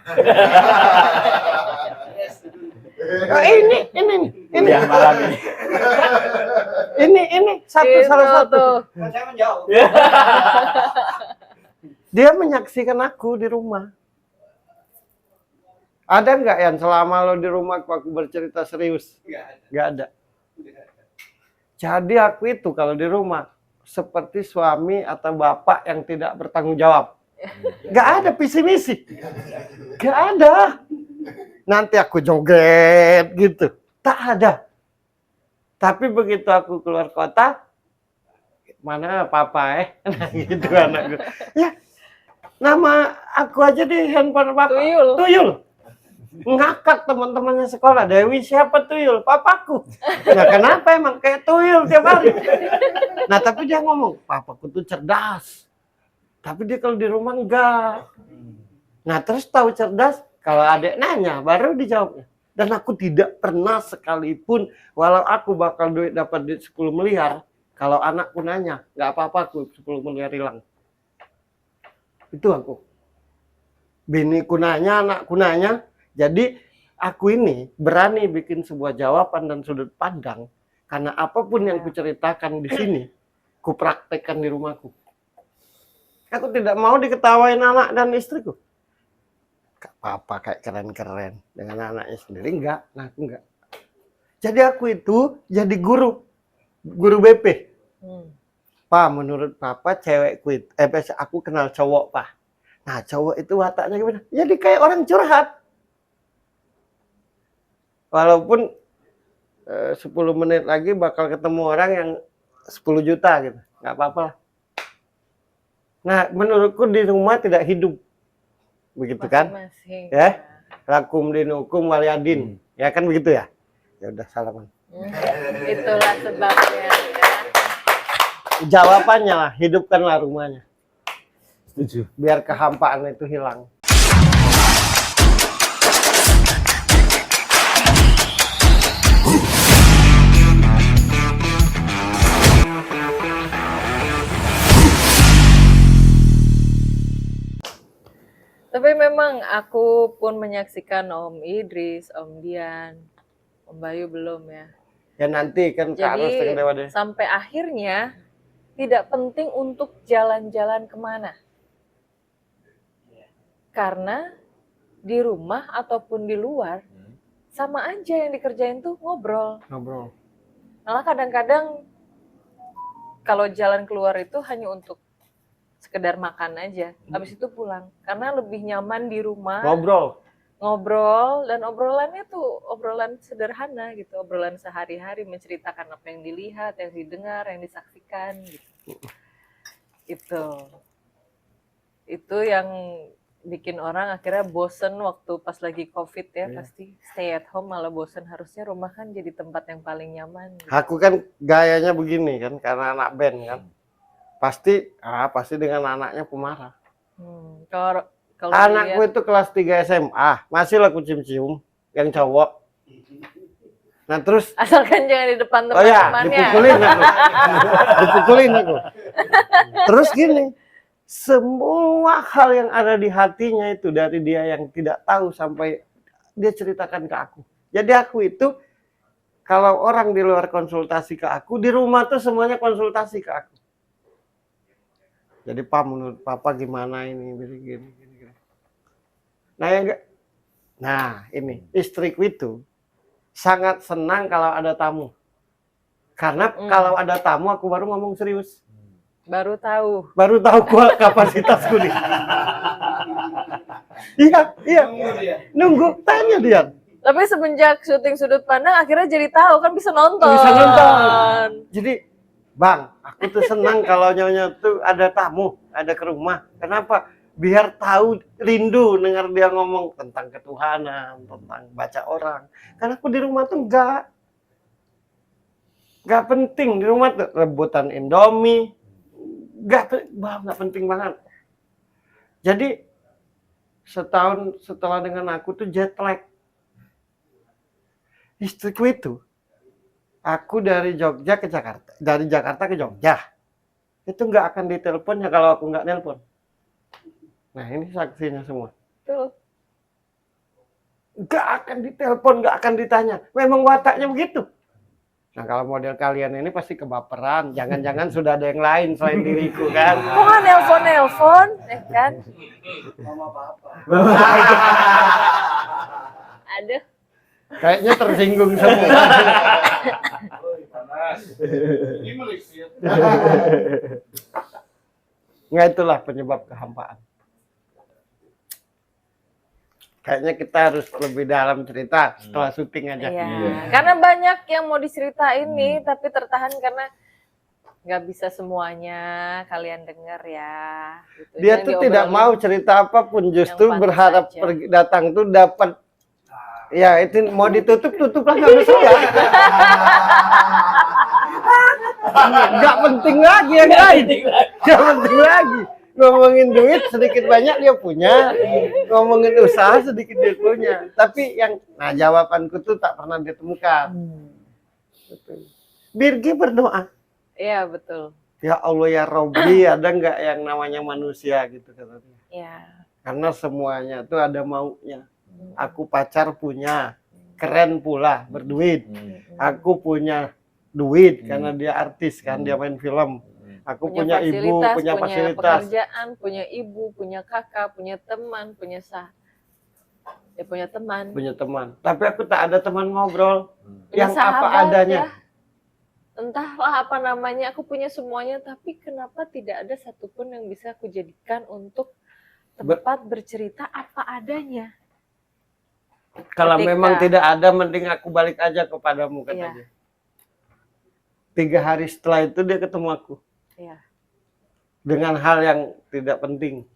Oh, ini. Yang malam ini. Ini salah satu. Tuh. Saya menjauh. Dia menyaksikan aku di rumah. Ada nggak yang selama lo di rumah aku bercerita serius? Nggak ada. Jadi aku itu kalau di rumah seperti suami atau bapak yang tidak bertanggung jawab. Nggak ada visi misi. Nggak ada. Nanti aku joget gitu. Tak ada. Tapi begitu aku keluar kota, mana papa nah gitu anakku. Ya, nama aku aja di handphone papa. Tuyul. Ngakak teman-temannya sekolah. Dewi siapa Tuyul? Papaku. Nah kenapa emang kayak Tuyul tiap hari? Nah tapi dia ngomong, papaku tuh cerdas. Tapi dia kalau di rumah enggak. Nah terus tahu cerdas, kalau adek nanya baru dijawabnya. Dan aku tidak pernah sekalipun, walau aku bakal dapat duit 10 miliar, kalau anakku nanya, nggak apa-apa aku 10 miliar hilang. Itu aku. Biniku nanya, anakku nanya, jadi aku ini berani bikin sebuah jawaban dan sudut pandang, karena apapun yang kuceritakan di sini, kupraktekkan di rumahku. Aku tidak mau diketawain anak dan istriku. Papa kayak keren-keren dengan anaknya sendiri enggak, nah aku enggak. Jadi aku itu jadi guru BP. Pak, menurut papa cewekku itu, aku kenal cowok pak. Nah cowok itu wataknya gimana? Jadi kayak orang curhat. Walaupun 10 menit lagi bakal ketemu orang yang 10 juta gitu, nggak apa-apa lah. Nah menurutku di rumah tidak hidup. Begitu kan? Ya, lakum dinukum waliyadin. Ya kan begitu ya? Ya udah salaman. Itulah sebabnya. Jawabannya lah, hidupkanlah rumahnya. Setuju. Biar kehampaan itu hilang. Tapi memang aku pun menyaksikan Om Idris, Om Dian, Om Bayu belum ya. Ya nanti kan Kak Ros Jadi dewa deh. sampai akhirnya tidak penting untuk jalan-jalan kemana. Karena di rumah ataupun di luar sama aja yang dikerjain tuh ngobrol. Malah kadang-kadang kalau jalan keluar itu hanya untuk sekedar makan aja, habis itu pulang. Karena lebih nyaman di rumah. Ngobrol, dan obrolannya tuh obrolan sederhana gitu, obrolan sehari-hari, menceritakan apa yang dilihat, yang didengar, yang disaksikan gitu. Itu yang bikin orang akhirnya bosen waktu pas lagi COVID ya, pasti stay at home malah bosen. Harusnya rumah kan jadi tempat yang paling nyaman gitu. Aku kan gayanya begini kan, karena anak band kan. Pasti dengan anaknya pemarah. Kalau Anakku itu kelas 3 SMA, masih laku cium-cium yang cowok. Nah terus, Asalkan jangan di depan oh ya, teman-temannya. dipukulin aku. Dipukulin aku. Terus gini, semua hal yang ada di hatinya itu dari dia yang tidak tahu sampai dia ceritakan ke aku. Jadi aku itu, kalau orang di luar konsultasi ke aku, di rumah tuh semuanya konsultasi ke aku. Jadi Pak, menurut Papa gimana ini, gini. Nah, ini istriku itu sangat senang kalau ada tamu. Karena kalau ada tamu aku baru ngomong serius. Baru tahu. Baru tahu kapasitasku nih. Iya. Nunggu, tanya dia. Tapi semenjak syuting sudut pandang akhirnya jadi tahu kan bisa nonton. Bisa nonton. Jadi, Bang, aku tuh senang kalau nyonya tuh ada tamu, ada ke rumah. Kenapa? Biar tahu, rindu dengar dia ngomong tentang ketuhanan, tentang baca orang. Karena aku di rumah tuh enggak penting. Di rumah tuh rebutan Indomie, enggak penting banget. Jadi setahun setelah dengan aku tuh jet lag. Istriku itu, aku dari Jogja ke Jakarta, dari Jakarta ke Jogja, itu nggak akan ditelepon ya kalau aku nggak nelpon. Nah ini saksinya semua. Tuh. Nggak akan ditelepon, nggak akan ditanya. Memang wataknya begitu. Nah kalau model kalian ini pasti kebaperan. Jangan-jangan sudah ada yang lain selain diriku kan? Kok nggak nelpon, kan? Mama papa. Aduh. Kayaknya tersinggung semua. Panas. Ini melipir. Nggak, itulah penyebab kehampaan. Kayaknya kita harus lebih dalam cerita setelah syuting aja. Iya. Karena banyak yang mau diceritain nih, tapi tertahan karena nggak bisa semuanya kalian dengar ya. Gitu. Dia Yang tuh tidak diobrolin. mau cerita apapun, justru pantas berharap aja. pergi datang tuh dapat. Ya itu mau ditutup lah nggak masalah. Nggak penting lagi yang lain. Nggak penting lagi. Ngomongin duit sedikit banyak dia punya, ngomongin usaha sedikit dia punya. Tapi nah jawabanku tuh tak pernah ditemukan. Birgi berdoa. Iya betul. Ya Allah ya Robbi, ada nggak yang namanya manusia gitu katanya. Iya. Karena semuanya tuh ada maunya. Aku pacar punya, keren pula, berduit. Aku punya duit karena dia artis kan, dia main film. Aku punya ibu, punya fasilitas. Pekerjaan, punya ibu, punya kakak, punya teman, punya teman. Punya teman. Tapi aku tak ada teman ngobrol Punya yang apa sahabat, adanya. ya. Entahlah apa namanya, aku punya semuanya, tapi kenapa tidak ada satupun yang bisa aku jadikan untuk tempat bercerita apa adanya. Kalau Ketika- memang tidak ada, mending aku balik aja kepadamu katanya. 3 hari setelah itu dia ketemu aku. Iya. Dengan hal yang tidak penting.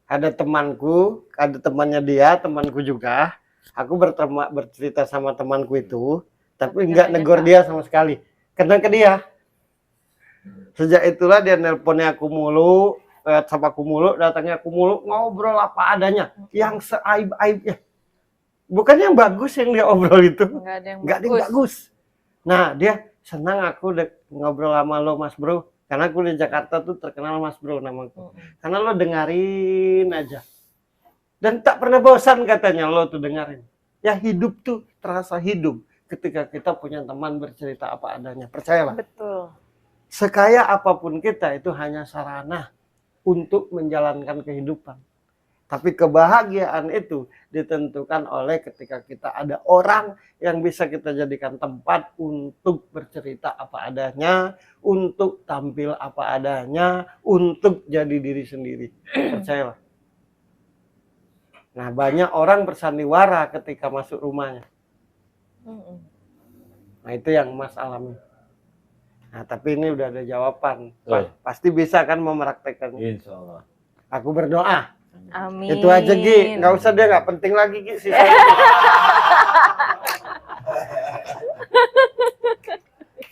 Ada temanku, ada temannya dia, temanku juga. Aku bercerita sama temanku itu, tapi nggak negor dia sama sekali. Kena ke dia. Sejak itulah dia nelponnya aku mulu, sama aku mulu, datangnya aku mulu, ngobrol apa adanya, yang seaib-aibnya. Bukan yang bagus yang dia obrol itu, Nggak ada yang nggak ada yang bagus. Nah dia senang aku ngobrol sama lo Mas Bro, karena aku di Jakarta tuh terkenal Mas Bro namaku. Karena lo dengerin aja. Dan tak pernah bosan katanya lo tuh dengerin. Ya hidup tuh terasa hidup ketika kita punya teman bercerita apa adanya. Percayalah. Betul. Sekaya apapun kita itu hanya sarana untuk menjalankan kehidupan. Tapi kebahagiaan itu ditentukan oleh ketika kita ada orang yang bisa kita jadikan tempat untuk bercerita apa adanya, untuk tampil apa adanya, untuk jadi diri sendiri. Percayalah. Nah, banyak orang bersandiwara ketika masuk rumahnya. Nah, itu yang Mas alami. Nah, tapi ini udah ada jawaban. Pasti bisa kan mempraktekkannya. Insya Allah. Aku berdoa. Amin. Itu aja Gi, nggak usah dia nggak penting lagi Gi sisanya.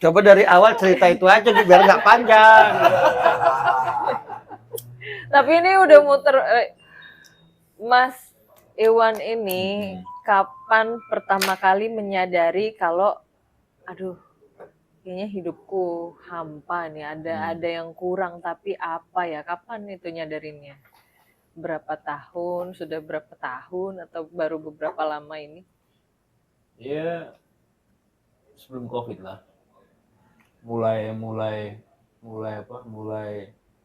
Coba dari awal cerita itu aja Gi, biar nggak panjang. Tapi ini udah muter Mas Iwan ini kapan pertama kali menyadari kalau aduh kayaknya hidupku hampa nih, ada yang kurang, tapi apa ya? Kapan itu nyadarinnya? Berapa tahun? Sudah berapa tahun atau baru beberapa lama ini? Ya sebelum COVID lah. Mulai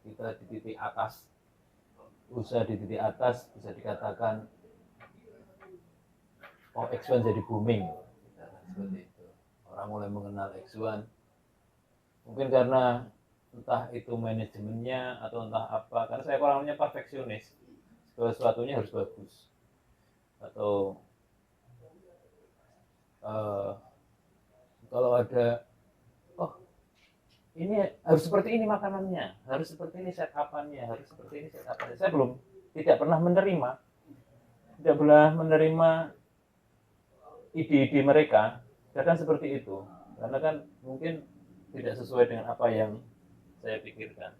kita di titik atas. Usaha di titik atas bisa dikatakan X1 jadi booming. Seperti itu. Orang mulai mengenal X1 mungkin karena entah itu manajemennya atau entah apa, karena saya orangnya perfeksionis, segala sesuatunya harus bagus, atau kalau ada ini harus seperti ini makanannya, harus seperti ini setup-nya, harus seperti ini setup-nya. Saya tidak pernah menerima ide-ide mereka, kadang seperti itu, karena kan mungkin tidak sesuai dengan apa yang saya pikirkan.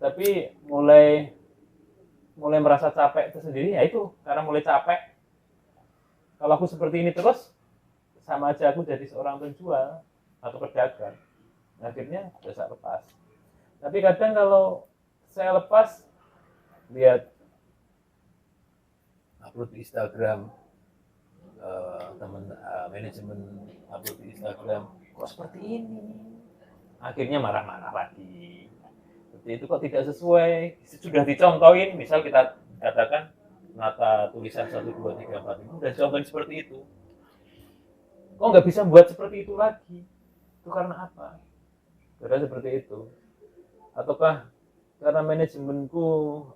Tapi mulai merasa capek itu sendiri, ya itu karena mulai capek. Kalau aku seperti ini terus, sama aja aku jadi seorang penjual atau pedagang. Akhirnya saya lepas. Tapi kadang kalau saya lepas, lihat upload di Instagram, manajemen upload di Instagram, kok seperti ini? Akhirnya marah-marah lagi. Seperti itu kok tidak sesuai. Sudah dicontohin, misal kita katakan nata tulisan 1, 2, 3, 4, 5, sudah dicontohin seperti itu. Kok nggak bisa buat seperti itu lagi? Itu karena apa? Karena seperti itu. Ataukah karena manajemenku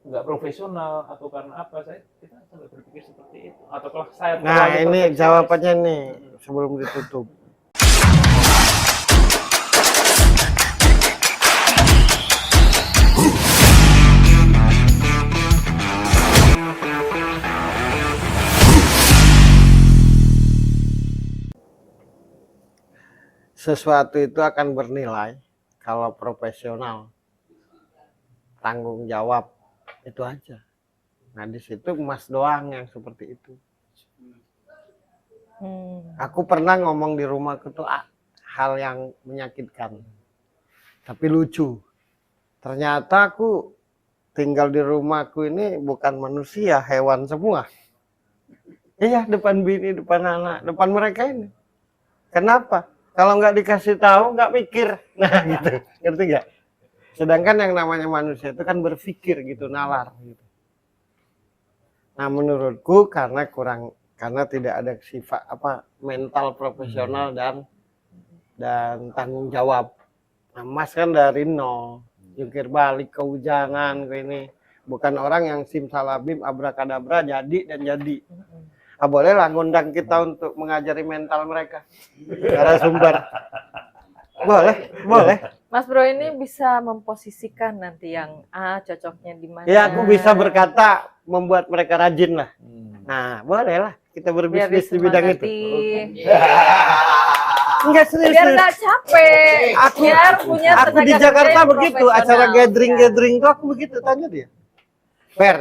nggak profesional, atau karena apa? Kita sampai berpikir seperti itu. Ataukah saya Nah, ini jawabannya nih sebelum ditutup. Sesuatu itu akan bernilai kalau profesional, tanggung jawab, itu aja. Nah di situ emas doang yang seperti itu. Aku pernah ngomong di rumahku tuh hal yang menyakitkan, tapi lucu. Ternyata aku tinggal di rumahku ini bukan manusia, hewan semua. Iya, depan bini, depan anak, depan mereka ini. Kenapa? Kalau nggak dikasih tahu, nggak mikir. Nah gitu, ngerti nggak? Sedangkan yang namanya manusia itu kan berpikir gitu, nalar gitu. Nah menurutku karena tidak ada sifat mental profesional dan tanggung jawab. Nah, Mas kan dari nol, jungkir balik, kehujanan, ke ini. Bukan orang yang simsalabim, abrakadabra, jadi dan jadi. Bolehlah ngundang kita untuk mengajari mental mereka. Narasumber. Boleh. Mas Bro ini bisa memposisikan nanti yang cocoknya di mana. Ya, aku bisa berkata membuat mereka rajin lah. Nah, bolehlah kita berbisnis di bidang itu. Enggak serius. Biar nggak capek. Biar punya Aku di tenaga Jakarta kerja yang begitu, profesional. acara gathering tuh aku begitu, tanya dia. Per,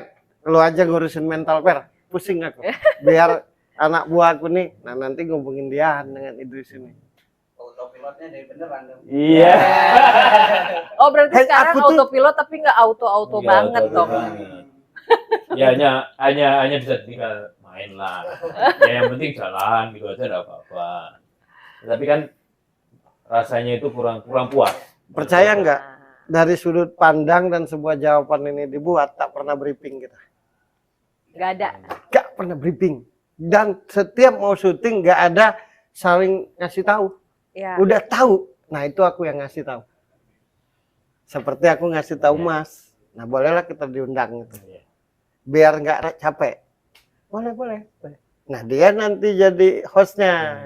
lu aja ngurusin mental Per, pusing aku. Biar anak buah aku nih, nah nanti ngubungin dia dengan Idris ini. Autopilotnya dari beneran dong. Iya. Oh berarti sekarang aku tuh- autopilot tapi nggak auto Iya, banget auto dong. banget. Ya hanya bisa tinggal main lah. Ya yang penting jalan gitu aja enggak apa-apa. Tapi kan rasanya itu kurang puas. Percaya nggak? Dari sudut pandang dan sebuah jawaban ini dibuat, tak pernah briefing kita. Nggak ada. Nggak pernah briefing. Dan setiap mau syuting nggak ada saling ngasih tahu. Ya. Udah tahu. Nah itu aku yang ngasih tahu. Seperti aku ngasih tahu Mas. Nah bolehlah kita diundang gitu. Biar nggak capek. Boleh. Nah dia nanti jadi hostnya.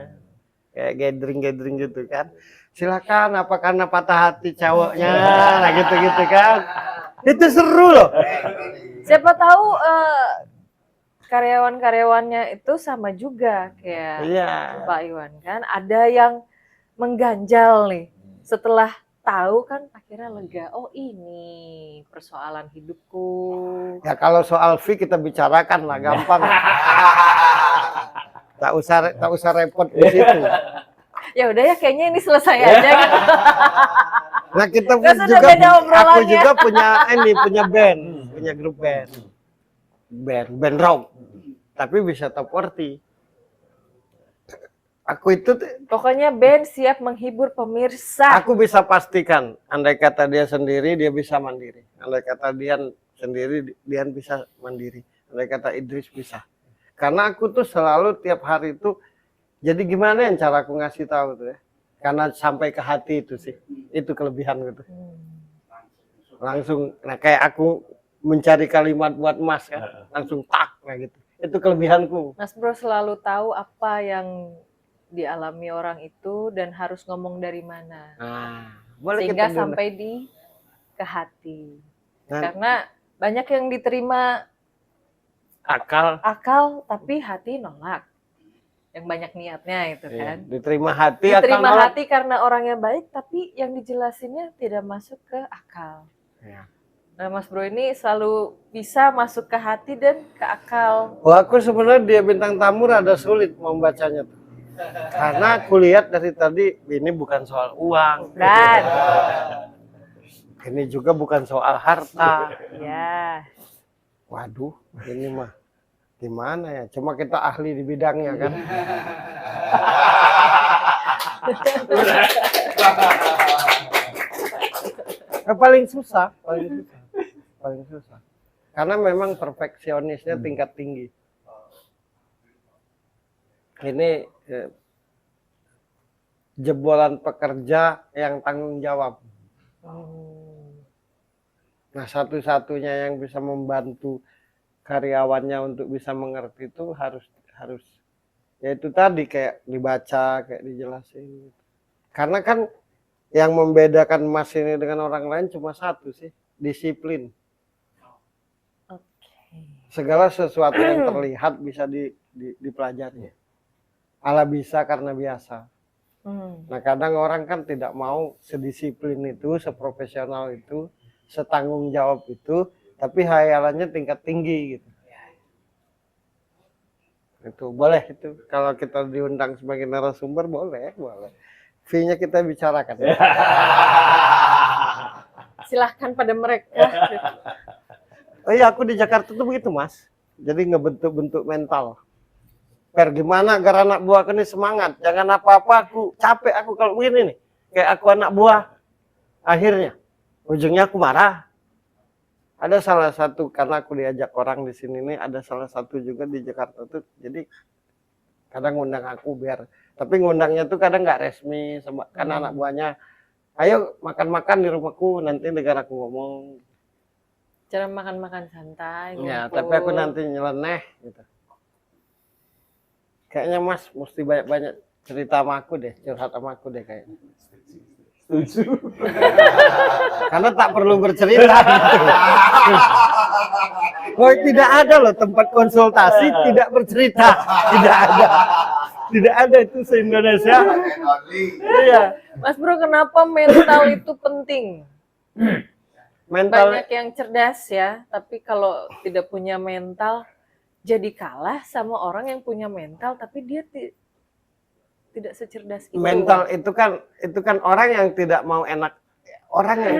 Kayak gathering gitu kan. Silakan apa karena patah hati cowoknya. Nah gitu kan. Itu seru loh. Siapa tahu karyawan-karyawannya itu sama juga kayak Iya. Pak Iwan kan. Ada yang mengganjal nih. Setelah tahu kan akhirnya lega. Oh ini persoalan hidupku. Ya kalau soal fee kita bicarakan lah gampang. tak usah repot di situ. Ya udah ya, kayaknya ini selesai aja gitu. Nah kita pun Nggak usah juga, beda aku obrolannya. juga punya band, punya grup band rock, tapi bisa top 40. Aku itu, Pokoknya band siap menghibur pemirsa. aku bisa pastikan, andai kata dia sendiri, dia bisa mandiri. Andai kata Dian sendiri, Dian bisa mandiri. Andai kata Idris bisa. Karena aku tuh selalu tiap hari itu, jadi gimana yang cara aku ngasih tahu tuh ya? Karena sampai ke hati itu sih, itu kelebihan gitu. Langsung, nah kayak aku mencari kalimat buat Mas kan, langsung tak kayak gitu. Itu kelebihanku. Mas Bro selalu tahu apa yang dialami orang itu dan harus ngomong dari mana. Nah, boleh Sehingga kita diundang. sampai ke hati. Nah, Karena banyak yang diterima akal tapi hati nolak. Yang banyak niatnya itu iya, kan. diterima hati, Diterima akal nolak. hati karena orangnya baik tapi yang dijelasinnya tidak masuk ke akal. Iya. Nah, Mas Bro ini selalu bisa masuk ke hati dan ke akal. Wah, aku sebenarnya dia bintang tamu rada sulit membacanya tuh. Karena aku lihat dari tadi ini bukan soal uang. Kan? Ini juga bukan soal harta. Ya. Waduh, ini mah gimana ya? Cuma kita ahli di bidangnya kan. Paling susah. Karena memang perfeksionisnya tingkat tinggi. Ini jebolan pekerja yang tanggung jawab. Nah, satu-satunya yang bisa membantu karyawannya untuk bisa mengerti itu harus yaitu tadi kayak dibaca, kayak dijelasin. Karena kan yang membedakan Mas ini dengan orang lain cuma satu sih, disiplin. Segala sesuatu yang terlihat bisa dipelajari. Ala bisa karena biasa. Nah, kadang orang kan tidak mau sedisiplin itu, seprofesional itu, setanggung jawab itu, tapi hayalannya tingkat tinggi gitu. Itu boleh itu kalau kita diundang sebagai narasumber boleh. Fee-nya kita bicarakan. Silahkan pada mereka. Oh iya, aku di Jakarta tuh begitu, Mas. Jadi ngebentuk-bentuk mental. Per gimana agar anak buah ini semangat. Jangan apa-apa aku capek aku kalau begini nih. Kayak aku anak buah. Akhirnya ujungnya aku marah. Ada salah satu karena aku diajak orang di sini nih, ada salah satu juga di Jakarta tuh. Jadi kadang ngundang aku biar, tapi ngundangnya tuh kadang nggak resmi sama kan anak buahnya. Ayo makan-makan di rumahku nanti dengar aku ngomong. Cara makan-makan santai. Ya, ngumpul. tapi aku nanti nyeleneh gitu. Kayaknya Mas mesti banyak-banyak cerita sama aku deh, curhat sama aku deh kayaknya. Setuju. Karena tak perlu bercerita. Oh, tidak ada loh tempat konsultasi tidak bercerita. Tidak ada itu se-Indonesia. Iya. Mas Bro, kenapa mental itu penting? Mental Banyak yang cerdas ya, tapi kalau tidak punya mental, jadi kalah sama orang yang punya mental, tapi dia tidak secerdas itu. mental itu kan orang yang tidak mau enak, orang yang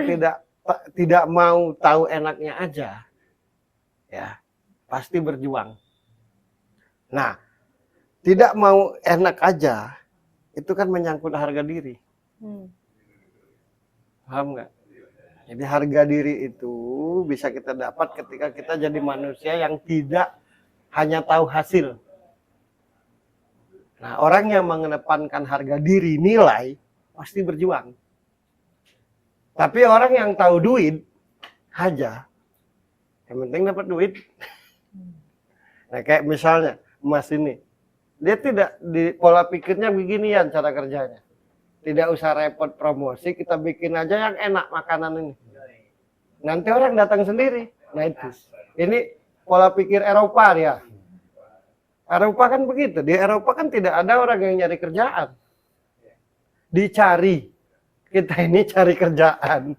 tidak mau tahu enaknya aja. Ya, pasti berjuang. Nah, tidak mau enak aja itu kan menyangkut harga diri. Paham nggak? Jadi harga diri itu bisa kita dapat ketika kita jadi manusia yang tidak hanya tahu hasil. Nah, orang yang mengedepankan harga diri, nilai, pasti berjuang. Tapi orang yang tahu duit aja, yang penting dapat duit. Nah, kayak misalnya Mas ini, dia tidak di pola pikirnya beginian cara kerjanya. Tidak usah repot promosi, kita bikin aja yang enak makanan ini. Nanti orang datang sendiri. Nah itu. Ini pola pikir Eropa ya. Eropa kan begitu. Di Eropa kan tidak ada orang yang nyari kerjaan. Dicari. Kita ini cari kerjaan.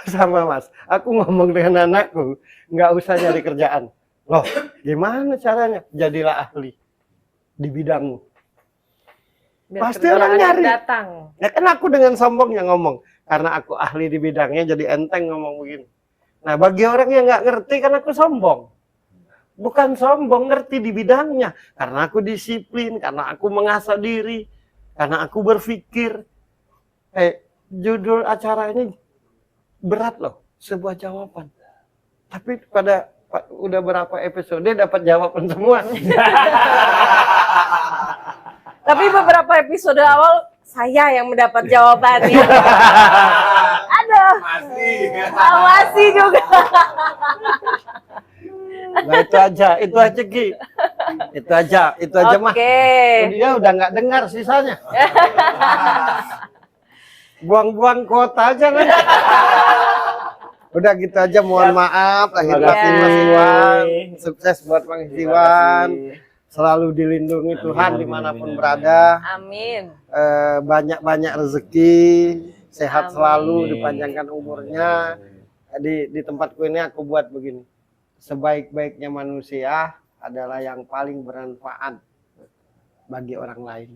Sama Mas. Aku ngomong dengan anakku, nggak usah nyari kerjaan. Loh, gimana caranya? Jadilah ahli. di bidangmu. Biar Pasti kerjaan orang yang nyari. datang. Ya kan aku dengan sombongnya ngomong, karena aku ahli di bidangnya jadi enteng ngomong begini. Nah bagi orang yang nggak ngerti kan aku sombong. Bukan sombong, ngerti di bidangnya. Karena aku disiplin, karena aku mengasah diri, karena aku berpikir. Judul acara ini berat loh, sebuah jawaban. Tapi udah berapa episode dapat jawaban semua. Tapi beberapa episode awal saya yang mendapat jawabannya. Ada. Masih juga. Nah itu aja Ki. Itu aja mah. Oke. Dia udah nggak dengar sisanya. Buang-buang kuota aja kan. Udah gitu aja, mohon maaf lahir Terima batin kasih. Mas Iwan. Sukses buat Bang Terima Iwan. kasih. Selalu dilindungi Tuhan Amin, dimanapun amin, amin. berada. Amin. Banyak-banyak rezeki, sehat Amin. selalu, dipanjangkan umurnya. Di tempatku ini aku buat begini. Sebaik-baiknya manusia adalah yang paling bermanfaat bagi orang lain.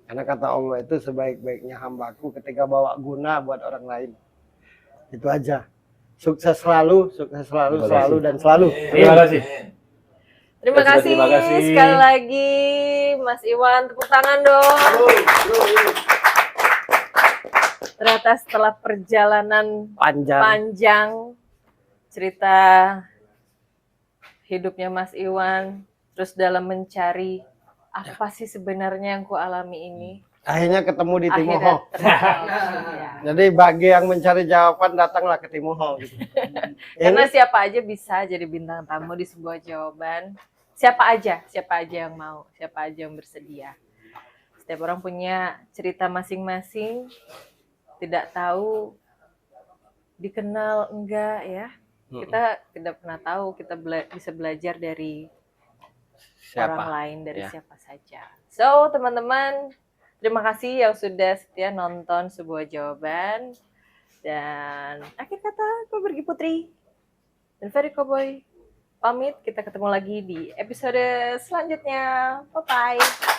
Karena kata Allah itu sebaik-baiknya hambaku ketika bawa guna buat orang lain. Itu aja. Sukses selalu, Terima kasih. selalu dan selalu. Terima kasih. Terima kasih. Terima kasih. Sekali lagi Mas Iwan, tepuk tangan dong. Ternyata setelah perjalanan Panjang. panjang cerita hidupnya Mas Iwan, terus dalam mencari apa sih sebenarnya yang ku alami ini, Akhirnya ketemu di akhirnya Timoho. terjawab. Ya. Jadi bagi yang mencari jawaban datanglah ke Timoho. Gitu. Karena Ini siapa aja bisa jadi bintang tamu di sebuah jawaban. Siapa aja yang mau, siapa aja yang bersedia. Setiap orang punya cerita masing-masing. Tidak tahu dikenal enggak ya. Kita tidak pernah tahu, kita bisa belajar dari orang lain, dari Ya. siapa saja. So, teman-teman, terima kasih yang sudah setia nonton sebuah jawaban. Dan akhir kata, aku Bergi Putri dan Ferry Cowboy pamit. Kita ketemu lagi di episode selanjutnya. Bye-bye.